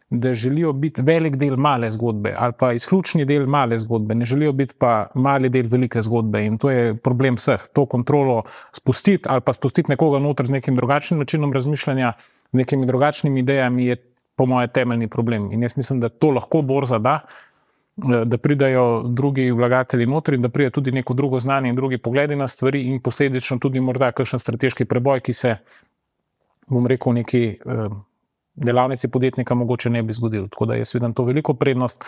da želijo biti velik del male zgodbe ali pa izključni del male zgodbe, ne želijo biti pa mali del velike zgodbe in to je problem vseh. To kontrolo spustiti ali pa spustiti nekoga noter z nekim drugačnim načinom razmišljanja, z nekimi drugačnimi idejami je po moje temeljni problem. In jaz mislim, da to lahko borza da pridajo drugi vlagatelji notri, da pride tudi neko drugo znanje in drugi pogledi na stvari in posledično tudi morda kakšen strateški preboj, ki se, bom rekel, neki delavnici podjetnika mogoče ne bi zgodil. Tako da jaz vidim to veliko prednost,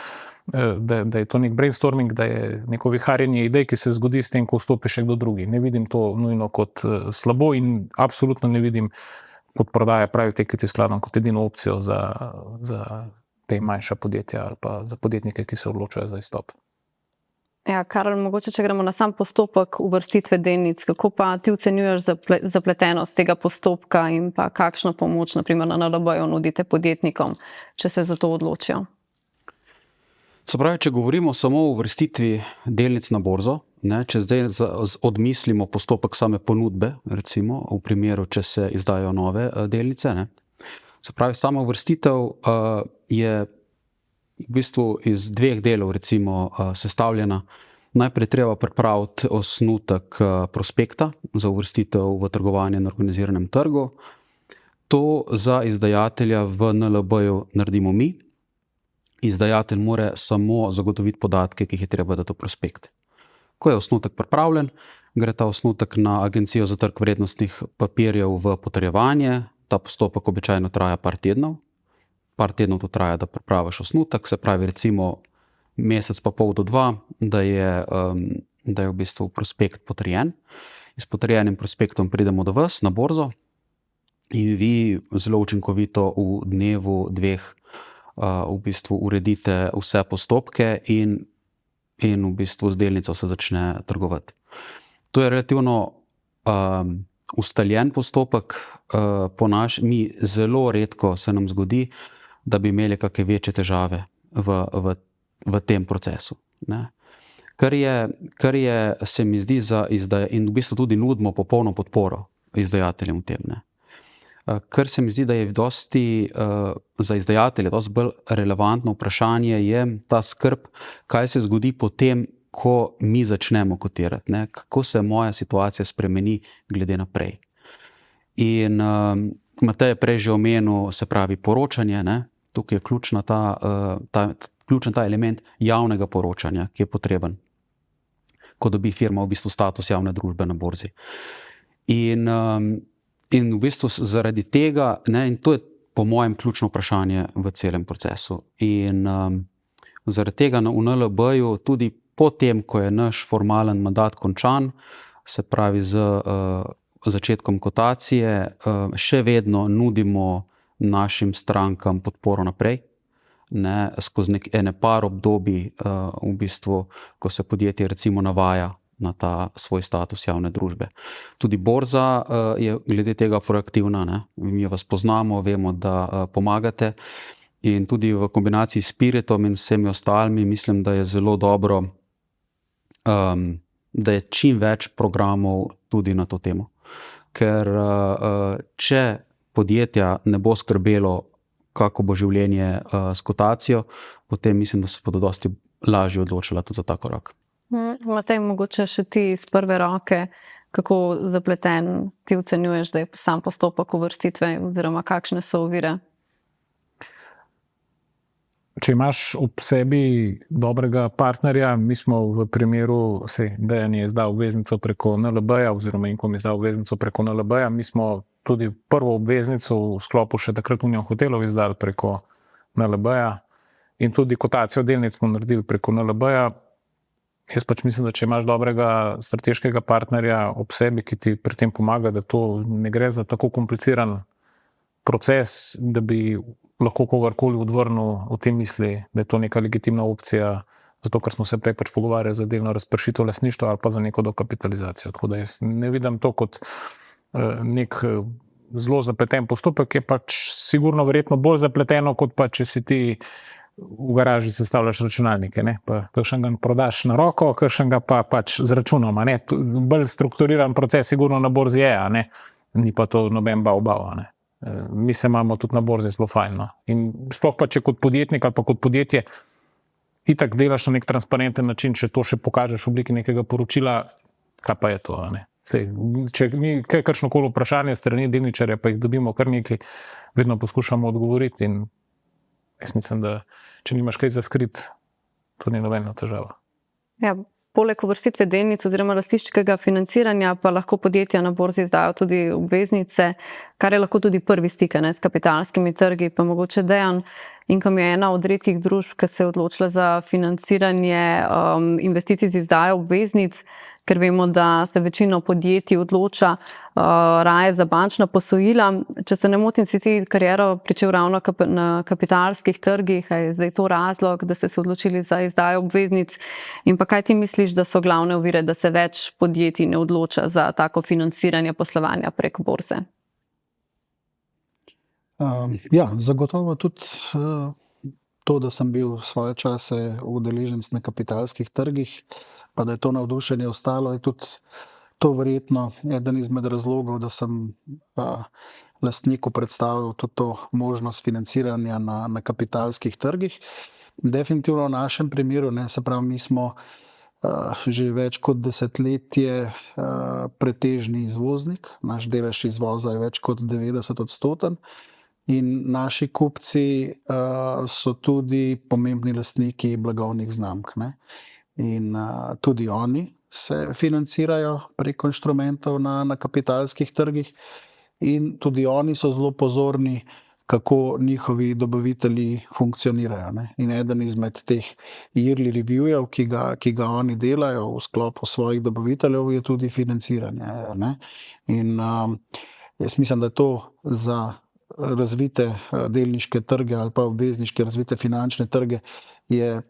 da je to nek brainstorming, da je neko viharjenje idej, ki se zgodi s tem, ko vstopi še kdo drugi. Ne vidim to nujno kot slabo in absolutno ne vidim kot prodaja private equity skladom kot edino opcijo za te manjša podjetja ali pa za podjetnike, ki se odločajo za izstop. Ja, Karel, mogoče če gremo na sam postopek uvrstitve delnic, kako pa ti ocenjuješ zapletenost tega postopka in pa kakšno pomoč na primer na NLB-ju nudite podjetnikom, če se za to odločijo? Se pravi, če govorimo samo o uvrstitvi delnic na borzo, ne, če zdaj odmislimo postopek same ponudbe, recimo v primeru, če se izdajo nove delnice, ne. Se pravi, sama uvrstitev je v bistvu iz 2 delov recimo sestavljena. Najprej treba pripraviti osnutek prospekta za uvrstitev v trgovanje na organiziranem trgu. To za izdajatelja v NLB-ju naredimo mi. Izdajatelj mora samo zagotoviti podatke, ki jih je treba dati v prospekt. Ko je osnutek pripravljen, gre ta osnutek na Agencijo za trg vrednostnih papirjev v potrjevanje. Ta postopek običajno traja par tednov. par tednov to traja, da pripraviš osnutek, se pravi recimo mesec pa pol do 2, da je v bistvu prospekt potrjen. S potrjenim prospektom pridemo do vas na borzo in vi zelo učinkovito v dnevu, 2 v bistvu uredite vse postopke in v bistvu z delnico se začne trgovati. To je relativno ustaljen postopek, mi zelo redko se nam zgodi, da bi imeli kakšne večje težave v tem procesu. Ne. Kar je, se mi zdi, in v bistvu tudi nudimo popolno podporo izdajateljem v tem. Ne. Kar se mi zdi, da je dosti za izdajatelje dosti bolj relevantno vprašanje, je ta skrb, kaj se zgodi potem, ko mi začnemo kotirati, ne? Kako se moja situacija spremeni glede naprej. In Matej je prej že omenil, se pravi poročanje, ne? Tukaj je ključen ta element javnega poročanja, ki je potreben, ko dobi firma v bistvu status javne družbe na borzi. In v bistvu zaradi tega, ne, in to je po mojem ključno vprašanje v celem procesu. In zaradi tega v NLB-ju tudi potem, ko je naš formalen mandat končan, se pravi z začetkom kotacije, še vedno nudimo našim strankam podporo naprej, ne, skozi ene par obdobij, v bistvu, ko se podjetje recimo navaja na ta svoj status javne družbe. Tudi borza je glede tega proaktivna, ne. Mi vas poznamo, vemo, da pomagate in tudi v kombinaciji s Spiritom in vsemi ostalimi mislim, da je zelo dobro, da je čim več programov tudi na to temo. Ker če podjetja ne bo skrbelo, kako bo življenje s kotacijo, potem mislim, da se bodo dosti lažje odločila tudi za ta korak. Matej, mogoče še ti iz prve roke, kako zapleten ti ocenjuješ, da je sam postopek uvrstitve oziroma kakšne so ovire? Če imaš ob sebi dobrega partnerja, mi smo v primeru, Dejan je izdal obveznico preko NLB-ja oziroma Inkom je izdal obveznico preko NLB-ja, mi smo tudi prvo obveznico v sklopu še takrat Union Hotelov izdali preko NLB-ja in tudi kotacijo delnic smo naredili preko NLB-ja. Jaz pač mislim, da če imaš dobrega strateškega partnerja ob sebi, ki ti pri tem pomaga, da to ne gre za tako kompliciran proces, da bi lahko kogarkoli odvrnil v tem misli, da je to neka legitimna opcija, zato ker smo se prej pač pogovarjali za delno razpršitev lastništva ali pa za neko dokapitalizacijo. Tako da jaz ne vidim to kot nek zelo zapleten postopek, je pač sigurno verjetno bolj zapleteno, kot pa če si ti v garaži sestavljaš računalnike, ne? Pa kakšnega prodaš na roko, kakšnega pa pač z računom, ne? Bolj strukturiran proces sigurno na borzi je, ne? Ni pa to noben bav, ne? Mi se imamo tudi na borzi zelo fajn, no? In sploh pa, če kot podjetnik ali pa kot podjetje itak delaš na nek transparenten način, če to še pokažeš v obliki nekega poročila, kaj pa je to, ne? Če mi kakšnokoli vprašanje strani delničarja, pa jih dobimo kar nekaj, vedno poskušamo odgovoriti in jaz mislim, da če nimaš kaj za skrit, to ni nobena težava. Ja, poleg uvrstitve delnic oziroma lastniškega financiranja pa lahko podjetja na borzi izdajo tudi obveznice, kar je lahko tudi prvi stik, ne, s kapitalskimi trgi, pa mogoče Dejan, Inkom je ena od redkih družb, ki se je odločila za financiranje investicij z izdajo obveznic, ker vemo, da se večino podjetij odloča raje za bančna posojila. Če se ne motim, si ti kariero pričel ravno na kapitalskih trgih, je zdaj to razlog, da ste se odločili za izdajo obveznic in pa kaj ti misliš, da so glavne ovire, da se več podjetij ne odloča za tako financiranje poslovanja prek borze? Ja, zagotovo tudi to, da sem bil svoje čase udeleženec na kapitalskih trgih, pa da je to navdušenje ostalo, je tudi to verjetno eden izmed razlogov, da sem lastniku predstavil tudi to možnost financiranja na kapitalskih trgih. Definitivno v našem primeru, ne, se pravi, mi smo že več kot desetletje pretežni izvoznik, naš delež izvoza je več kot 90%. In naši kupci so tudi pomembni lastniki blagovnih znamk, ne. In tudi oni se financirajo preko inštrumentov na kapitalskih trgih in tudi oni so zelo pozorni kako njihovi dobavitelji funkcionirajo. Ne? In eden izmed teh yearly reviewjev, ki ga oni delajo v sklopu svojih dobaviteljev, je tudi financiranje. Ne? In jaz mislim, da je to za razvite delniške trge ali pa obvezniške razvite finančne trge je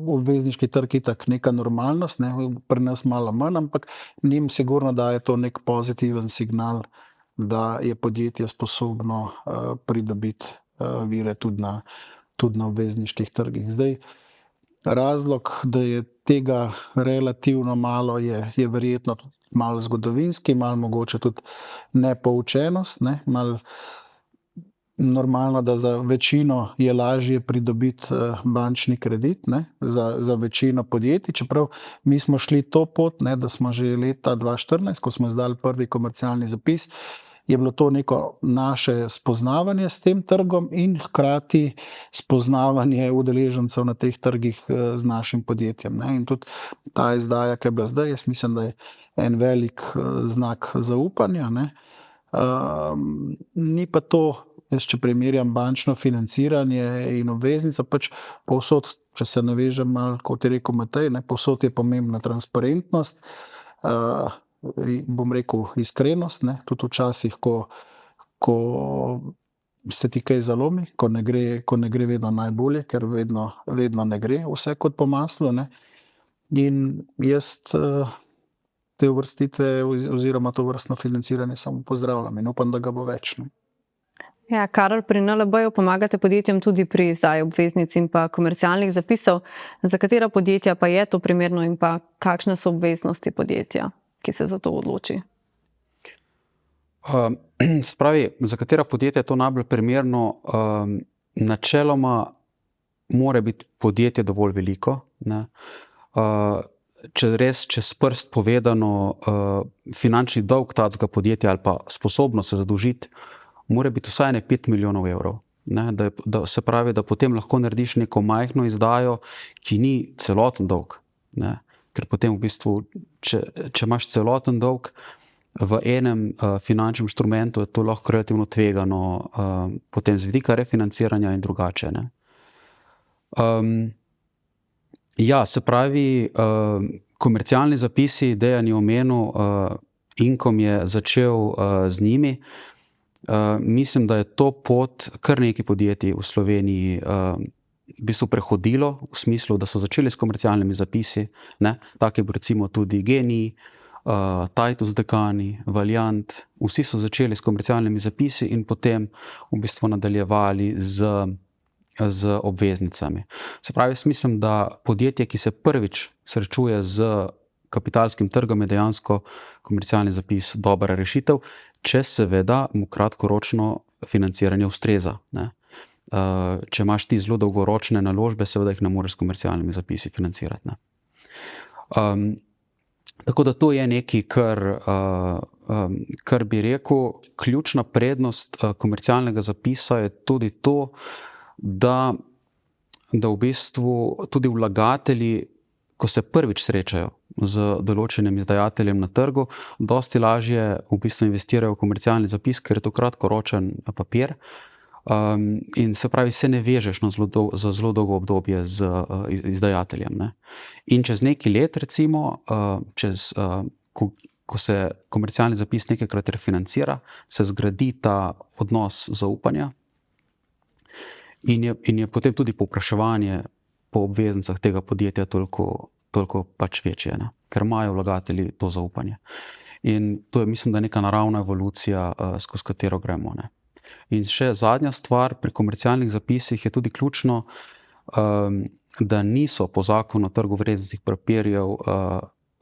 obvezniški trg itak neka normalnost, ne? Pri nas malo manj, ampak njim sigurno daje to nek pozitiven signal, da je podjetje sposobno pridobiti vire tudi na obvezniških trgih. Zdaj, razlog, da je tega relativno malo, je verjetno tudi malo zgodovinski, malo mogoče tudi nepoučenost, ne? Malo normalno, da za večino je lažje pridobiti bančni kredit, ne? Za večino podjetij, čeprav mi smo šli to pot, ne? Da smo že leta 2014, ko smo izdali prvi komercialni zapis, je bilo to neko naše spoznavanje s tem trgom in hkrati spoznavanje udeležencev na teh trgih z našim podjetjem. Ne? In tudi ta izdaja, ki je bila zdaj, jaz mislim, da je en velik znak zaupanja. Ne? Ni pa to, jaz če primerjam bančno financiranje in obveznico, pač povsod, če se navežem malo, kot je rekel Matej, ne, povsod je pomembna transparentnost, bom rekel iskrenost, ne, tudi včasih, ko se ti kaj zalomi, ko ne gre vedno najbolje, ker vedno ne gre vse kot po maslu, ne. In jaz te uvrstitve oziroma to vrstno financiranje samo pozdravljam in upam, da ga bo več. Ne. Ja, Karel, pri NLB-ju pomagate podjetjem tudi pri izdaji obveznic in pa komercialnih zapisov. Za katera podjetja pa je to primerno in pa kakšne so obveznosti podjetja, ki se za to odloči? Spravi, za katera podjetja je to najbolj primerno? Načeloma mora biti podjetje dovolj veliko, ne? Če res čez prst povedano, finančni dolg tacega podjetja ali pa sposobnost se zadolžiti, mora biti vsaj 5 milijonov evrov. Ne? Da se pravi, da potem lahko narediš neko majhno izdajo, ki ni celoten dolg. Ne? Ker potem v bistvu, če imaš celoten dolg v enem finančnem inštrumentu, je to lahko relativno tvegano, potem z vidika refinanciranja in drugače. Ne? Ja, se pravi, komercialni zapisi, Dejan je omenil, Inkom je začel z njimi. Mislim, da je to pot kar nekaj podjetij v Sloveniji v bistvu prehodilo, v smislu, da so začeli s komercialnimi zapisi, ne? Tak je bil recimo tudi Genij, Titus Dekani, Valiant, vsi so začeli s komercialnimi zapisi in potem v bistvu nadaljevali z obveznicami. Se pravi, jaz mislim, da podjetje, ki se prvič srečuje z kapitalskim trgom, je dejansko komercialni zapis dobra rešitev, če seveda mu kratkoročno financiranje ustreza. Ne? Če imaš ti zelo dolgoročne naložbe, seveda jih ne moreš s komercialnimi zapisi financirati. Ne? Tako da to je nekaj, kar bi rekel, ključna prednost komercialnega zapisa je tudi to, da v bistvu tudi vlagatelji, ko se prvič srečajo z določenim izdajateljem na trgu, dosti lažje v bistvu investirajo v komercialni zapis, ker je to kratkoročen papir, in se pravi, se ne vežeš za zelo dolgo obdobje z izdajateljem. Ne? In čez nekaj let, recimo, ko se komercialni zapis nekajkrat refinancira, se zgradi ta odnos zaupanja in je potem tudi povpraševanje po obveznicah tega podjetja toliko pač večje, ne? Ker imajo vlagatelji to zaupanje. In to je, mislim, da neka naravna evolucija, skozi katero gremo. Ne? In še zadnja stvar, pri komercialnih zapisih je tudi ključno, da niso po zakonu o trgu vrednostnih papirjev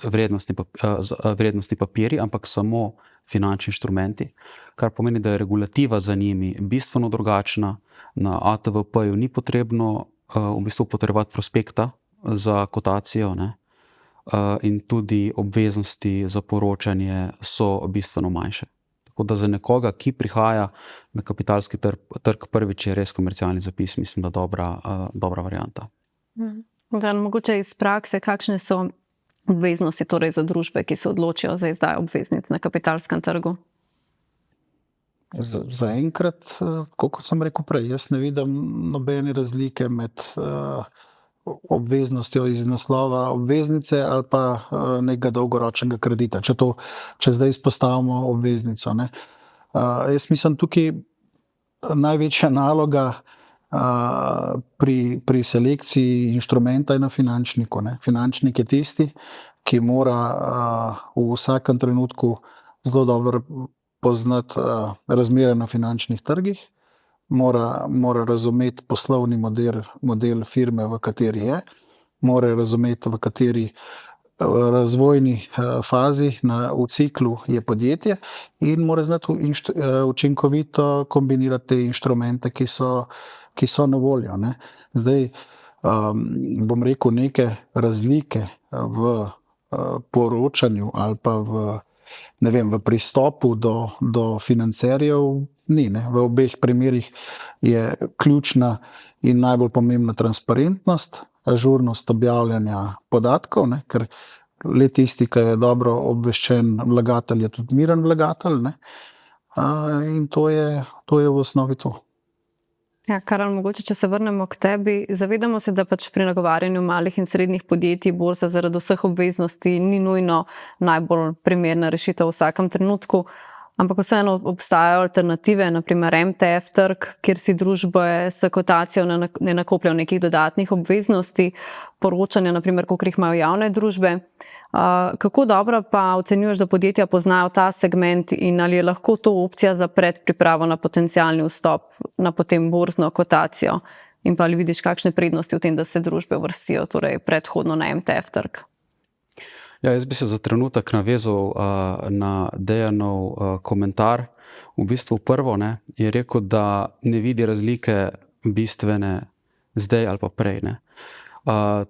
vrednostni papirji, ampak samo finančni inštrumenti, kar pomeni, da je regulativa za njimi bistveno drugačna. Na ATVP-ju ni potrebno v bistvu potrebovati prospekta za kotacijo, ne? In tudi obveznosti za poročanje so bistveno manjše. Tako da za nekoga, ki prihaja na kapitalski trg prvič, je res komercialni zapis, mislim, da dobra varianta. Da, mogoče iz prakse, kakšne so obveznosti torej za družbe, ki se odločijo za izdajo obveznic na kapitalskem trgu? Zaenkrat, kot sem rekel prej, jaz ne vidim nobene razlike med obveznostjo iz naslova obveznice ali pa nekega dolgoročnega kredita, če zdaj izpostavimo obveznico. Ne. Jaz mislim, tukaj največja naloga pri selekciji inštrumenta je na finančniku. Ne. Finančnik je tisti, ki mora v vsakem trenutku zelo dobro poznati razmere na finančnih trgih, mora razumeti poslovni model firme, v kateri je, mora razumeti, v kateri razvojni fazi v ciklu je podjetje in mora znati učinkovito kombinirati te inštrumente, ki so na voljo. Ne. Zdaj, bom rekel, neke razlike v poročanju ali pa v pristopu do financerjev ni. Ne. V obeh primerih je ključna in najbolj pomembna transparentnost, ažurnost objavljanja podatkov, ne, ker le tisti, ki je dobro obveščen vlagatelj, je tudi miren vlagatelj, ne. In to je v osnovi to. Ja, Karel, mogoče, če se vrnemo k tebi, zavedamo se, da pač pri nagovarjanju malih in srednjih podjetij borza zaradi vseh obveznosti ni nujno najbolj primerna rešitev v vsakem trenutku, ampak vseeno obstajajo alternative, naprimer MTF trg, kjer si družbe s kotacijo ne nakopljajo nekih dodatnih obveznosti, poročanja, naprimer, koliko jih imajo javne družbe. Kako dobro pa ocenjuješ, da podjetja poznajo ta segment in ali je lahko to opcija za predpripravo na potencialni vstop na potem borzno kotacijo? In pa ali vidiš kakšne prednosti v tem, da se družbe uvrstijo torej predhodno na MTF trg? Ja, jaz bi se za trenutek navezal na Dejanov komentar. V bistvu prvo je rekel, da ne vidi razlike bistvene zdaj ali pa prej. Ne.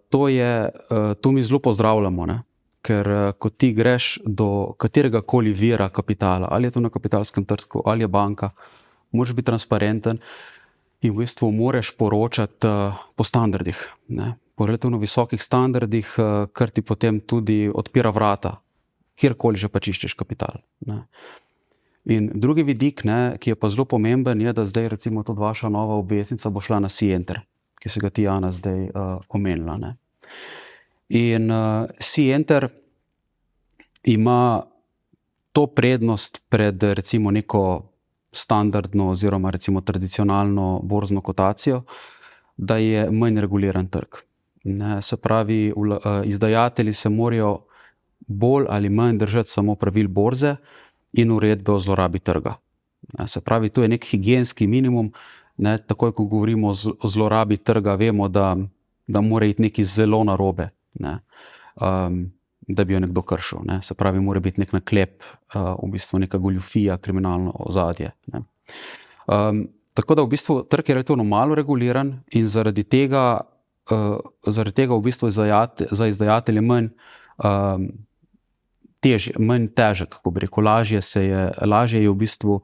To mi zelo pozdravljamo, ne. Ker ko ti greš do katerega koli vira kapitala, ali je to na kapitalskem trgu, ali je banka, moraš biti transparenten in v bistvu moraš poročati po standardih, ne. Po relativno visokih standardih, kar ti potem tudi odpira vrata, kjerkoli že pač iščeš kapital. Ne. In drugi vidik, ki je pa zelo pomemben, je, da zdaj recimo tudi vaša nova obveznica bo šla na C-Enter, ki se ga ti, Jana, zdaj omenila. Ne. In C-Enter ima to prednost pred recimo neko standardno oziroma recimo tradicionalno borzno kotacijo, da je manj reguliran trg. Ne, se pravi, izdajatelji se morajo bolj ali manj držati samo pravil borze in uredbe o zlorabi trga. Ne, se pravi, to je nek higienski minimum. Ne, takoj, ko govorimo o zlorabi trga, vemo, da mora iti nekaj zelo narobe, ne, da bi jo nekdo kršil. Ne. Se pravi, mora biti nek naklep, v bistvu neka goljufija, kriminalno ozadje. Ne. Tako da v bistvu trg je relativno malo reguliran in zaradi tega v bistvu za izdajatelje manj težek, ko bi rekel, lažje je v bistvu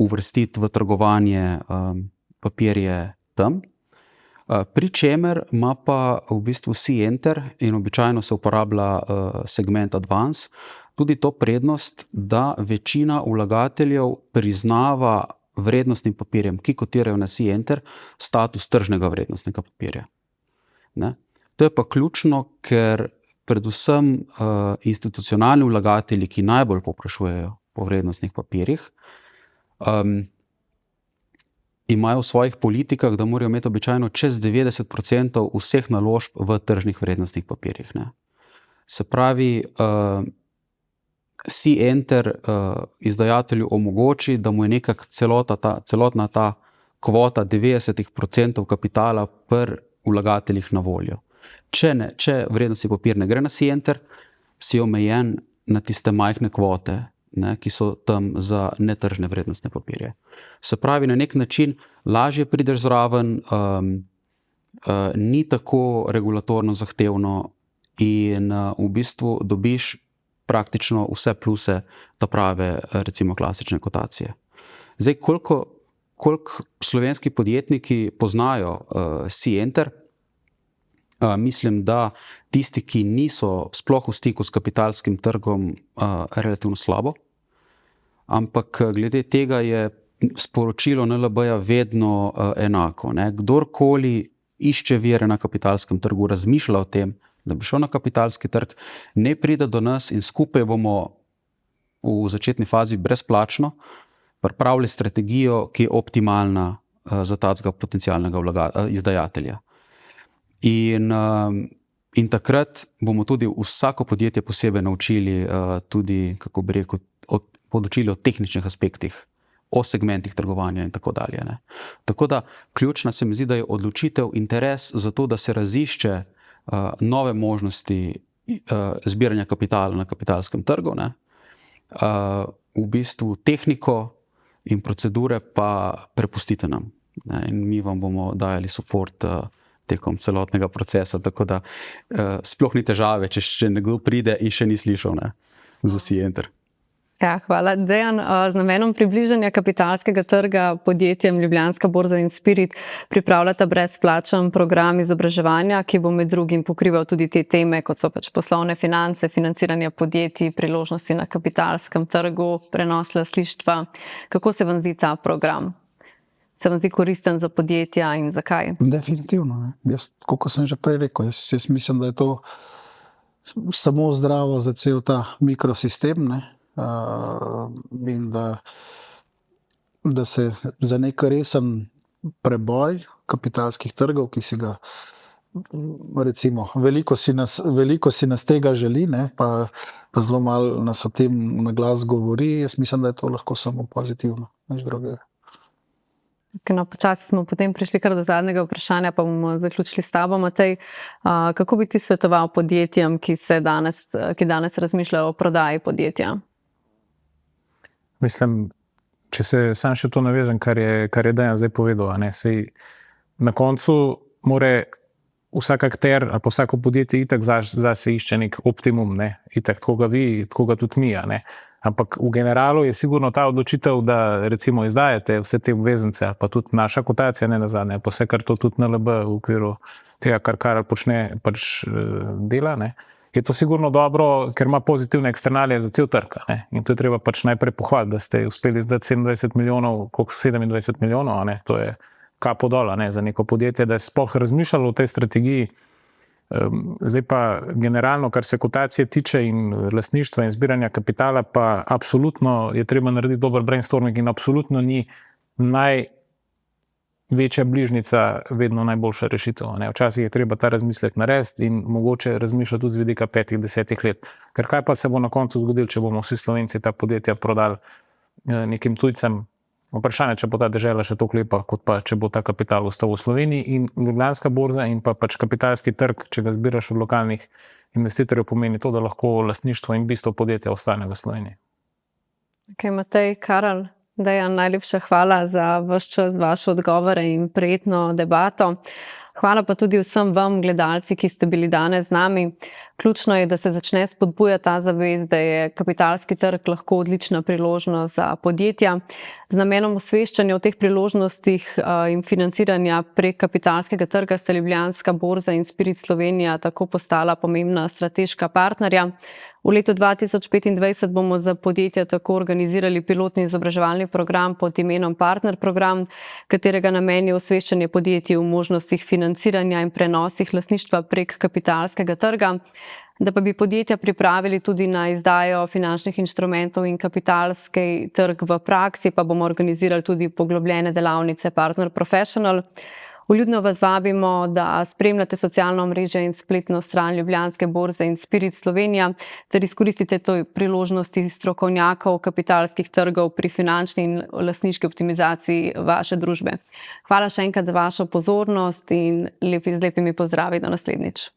uvrstiti v trgovanje papirje tam. Pri čemer ima pa v bistvu C-Enter in običajno se uporablja segment Advance tudi to prednost, da večina vlagateljev priznava vrednostnim papirjem, ki kotirajo na C-Enter, status tržnega vrednostnega papirja. Ne? To je pa ključno, ker predvsem institucionalni vlagatelji, ki najbolj povprašujejo po vrednostnih papirjih, imajo v svojih politikah, da morajo imeti običajno čez 90% vseh naložb v tržnih vrednostnih papirjih. Ne? Se pravi, C-Enter izdajatelju omogoči, da mu je nekako celotna ta kvota 90% kapitala pri vlagateljih na voljo. Če vrednostni papir ne gre na C-Enter, si omejen na tiste majhne kvote, ne, ki so tam za netržne vrednostne papirje. Se pravi, na nek način lažje prideš zraven, ni tako regulatorno zahtevno in v bistvu dobiš praktično vse pluse ta prave, recimo klasične kotacije. Zdaj, koliko slovenski podjetniki poznajo C-Enter, mislim, da tisti, ki niso sploh v stiku s kapitalskim trgom, relativno slabo. ampak glede tega je sporočilo NLB-ja vedno enako. Ne. Kdorkoli išče vire na kapitalskem trgu, razmišlja o tem, da bi šel na kapitalski trg, ne pride do nas in skupaj bomo v začetni fazi brezplačno pripravili strategijo, ki je optimalna za takega potencialnega izdajatelja. In takrat bomo tudi vsako podjetje posebej naučili tudi, kako bi rekel, podučili o tehničnih aspektih, o segmentih trgovanja in tako dalje. Ne. Tako da ključna se mi zdi, da je odločitev, interes za to, da se razišče nove možnosti zbiranja kapitala na kapitalskem trgu, ne. V bistvu tehniko in procedure pa prepustite nam. Ne. In mi vam bomo dajali support tekom celotnega procesa, tako da sploh ni težave, če nekdo pride in še ni slišal, ne, za SeaEnter. Ja, hvala. Dejan, z namenom približanja kapitalskega trga podjetjem Ljubljanska borza in Spirit pripravljata brezplačen program izobraževanja, ki bo med drugim pokrival tudi te teme, kot so pač poslovne finance, financiranje podjetij, priložnosti na kapitalskem trgu, prenos lastništva. Kako se vam zdi ta program? Se vam zdi koristen za podjetja in zakaj? Definitivno. Ne. Jaz, kot sem že prej rekel, jaz mislim, da je to samo zdravo za cel ta mikrosistem, ne. In da se za nek resen preboj kapitalskih trgov, ki si ga recimo veliko si nas tega želi, ne, pa zelo malo nas o tem na glas govori, jaz mislim, da je to lahko samo pozitivno, nič drugega. No, počasi smo potem prišli kar do zadnjega vprašanja, pa bomo zaključili s tabo, Matej. Kako bi ti svetoval podjetjem, ki danes razmišljajo o prodaji podjetja? Mislim, če se sam še to navežem, kar je Dejan zdaj povedal, ne, sej na koncu more vsak akter ali pa vsako podjetje itak zase išče nek optimum, ne, itak tako ga vi, tako ga tudi mi, ne. Ampak v generalu je sigurno ta odločitev, da recimo izdajate vse te obveznice, pa tudi naša kotacija, ne nazadnje, pa vse, kar to tudi NLB v okviru tega, kar Karel počne, pač dela, ne. Je to sigurno dobro, ker ima pozitivne eksternalije za cel trg, ne. In to je treba pač najprej pohvaliti, da ste uspeli izdati 27 milijonov, koliko 27 milijonov, ne, to je kapo dol, ne, za neko podjetje, da je sploh razmišljalo o tej strategiji. Zdaj pa generalno, kar se kotacije tiče in lastništva in zbiranja kapitala, pa absolutno je treba narediti dober brainstorming in absolutno ni največja bližnica vedno najboljša rešitev, ne. Včasih je treba ta razmislek narediti in mogoče razmišljati tudi z vidika 5-10 let. Ker kaj pa se bo na koncu zgodilo, če bomo vsi Slovenci ta podjetja prodali nekim tujcem? Vprašanje, če bo ta dežela še toliko lepa, kot pa če bo ta kapital ostal v Sloveniji, in Ljubljanska borza in pa pač kapitalski trg, če ga zbiraš od lokalnih investitorjev, pomeni to, da lahko lastništvo in bistvo podjetja ostane v Sloveniji. Okay, Matej, Karel, Dejan, najlepša hvala za vaš čas, vaše odgovore in prijetno debato. Hvala pa tudi vsem vam, gledalci, ki ste bili danes z nami. Ključno je, da se začne spodbujati ta zavest, da je kapitalski trg lahko odlična priložnost za podjetja. Z namenom osveščanja o teh priložnostih in financiranja prek kapitalskega trga sta Ljubljanska borza in Spirit Slovenija tako postala pomembna strateška partnerja. V letu 2025 bomo za podjetja tako organizirali pilotni izobraževalni program pod imenom Partner program, katerega namen je osveščanje podjetij o možnostih financiranja in prenosih lastništva prek kapitalskega trga. Da pa bi podjetja pripravili tudi na izdajo finančnih inštrumentov in kapitalski trg v praksi, pa bomo organizirali tudi poglobljene delavnice Partner Professional. Vljudno vas vabimo, da spremljate socialno omrežje in spletno stran Ljubljanske borze in Spirit Slovenija ter izkoristite to priložnosti strokovnjakov kapitalskih trgov pri finančni in lastniški optimizaciji vaše družbe. Hvala še enkrat za vašo pozornost in z lepimi pozdravi do naslednjič.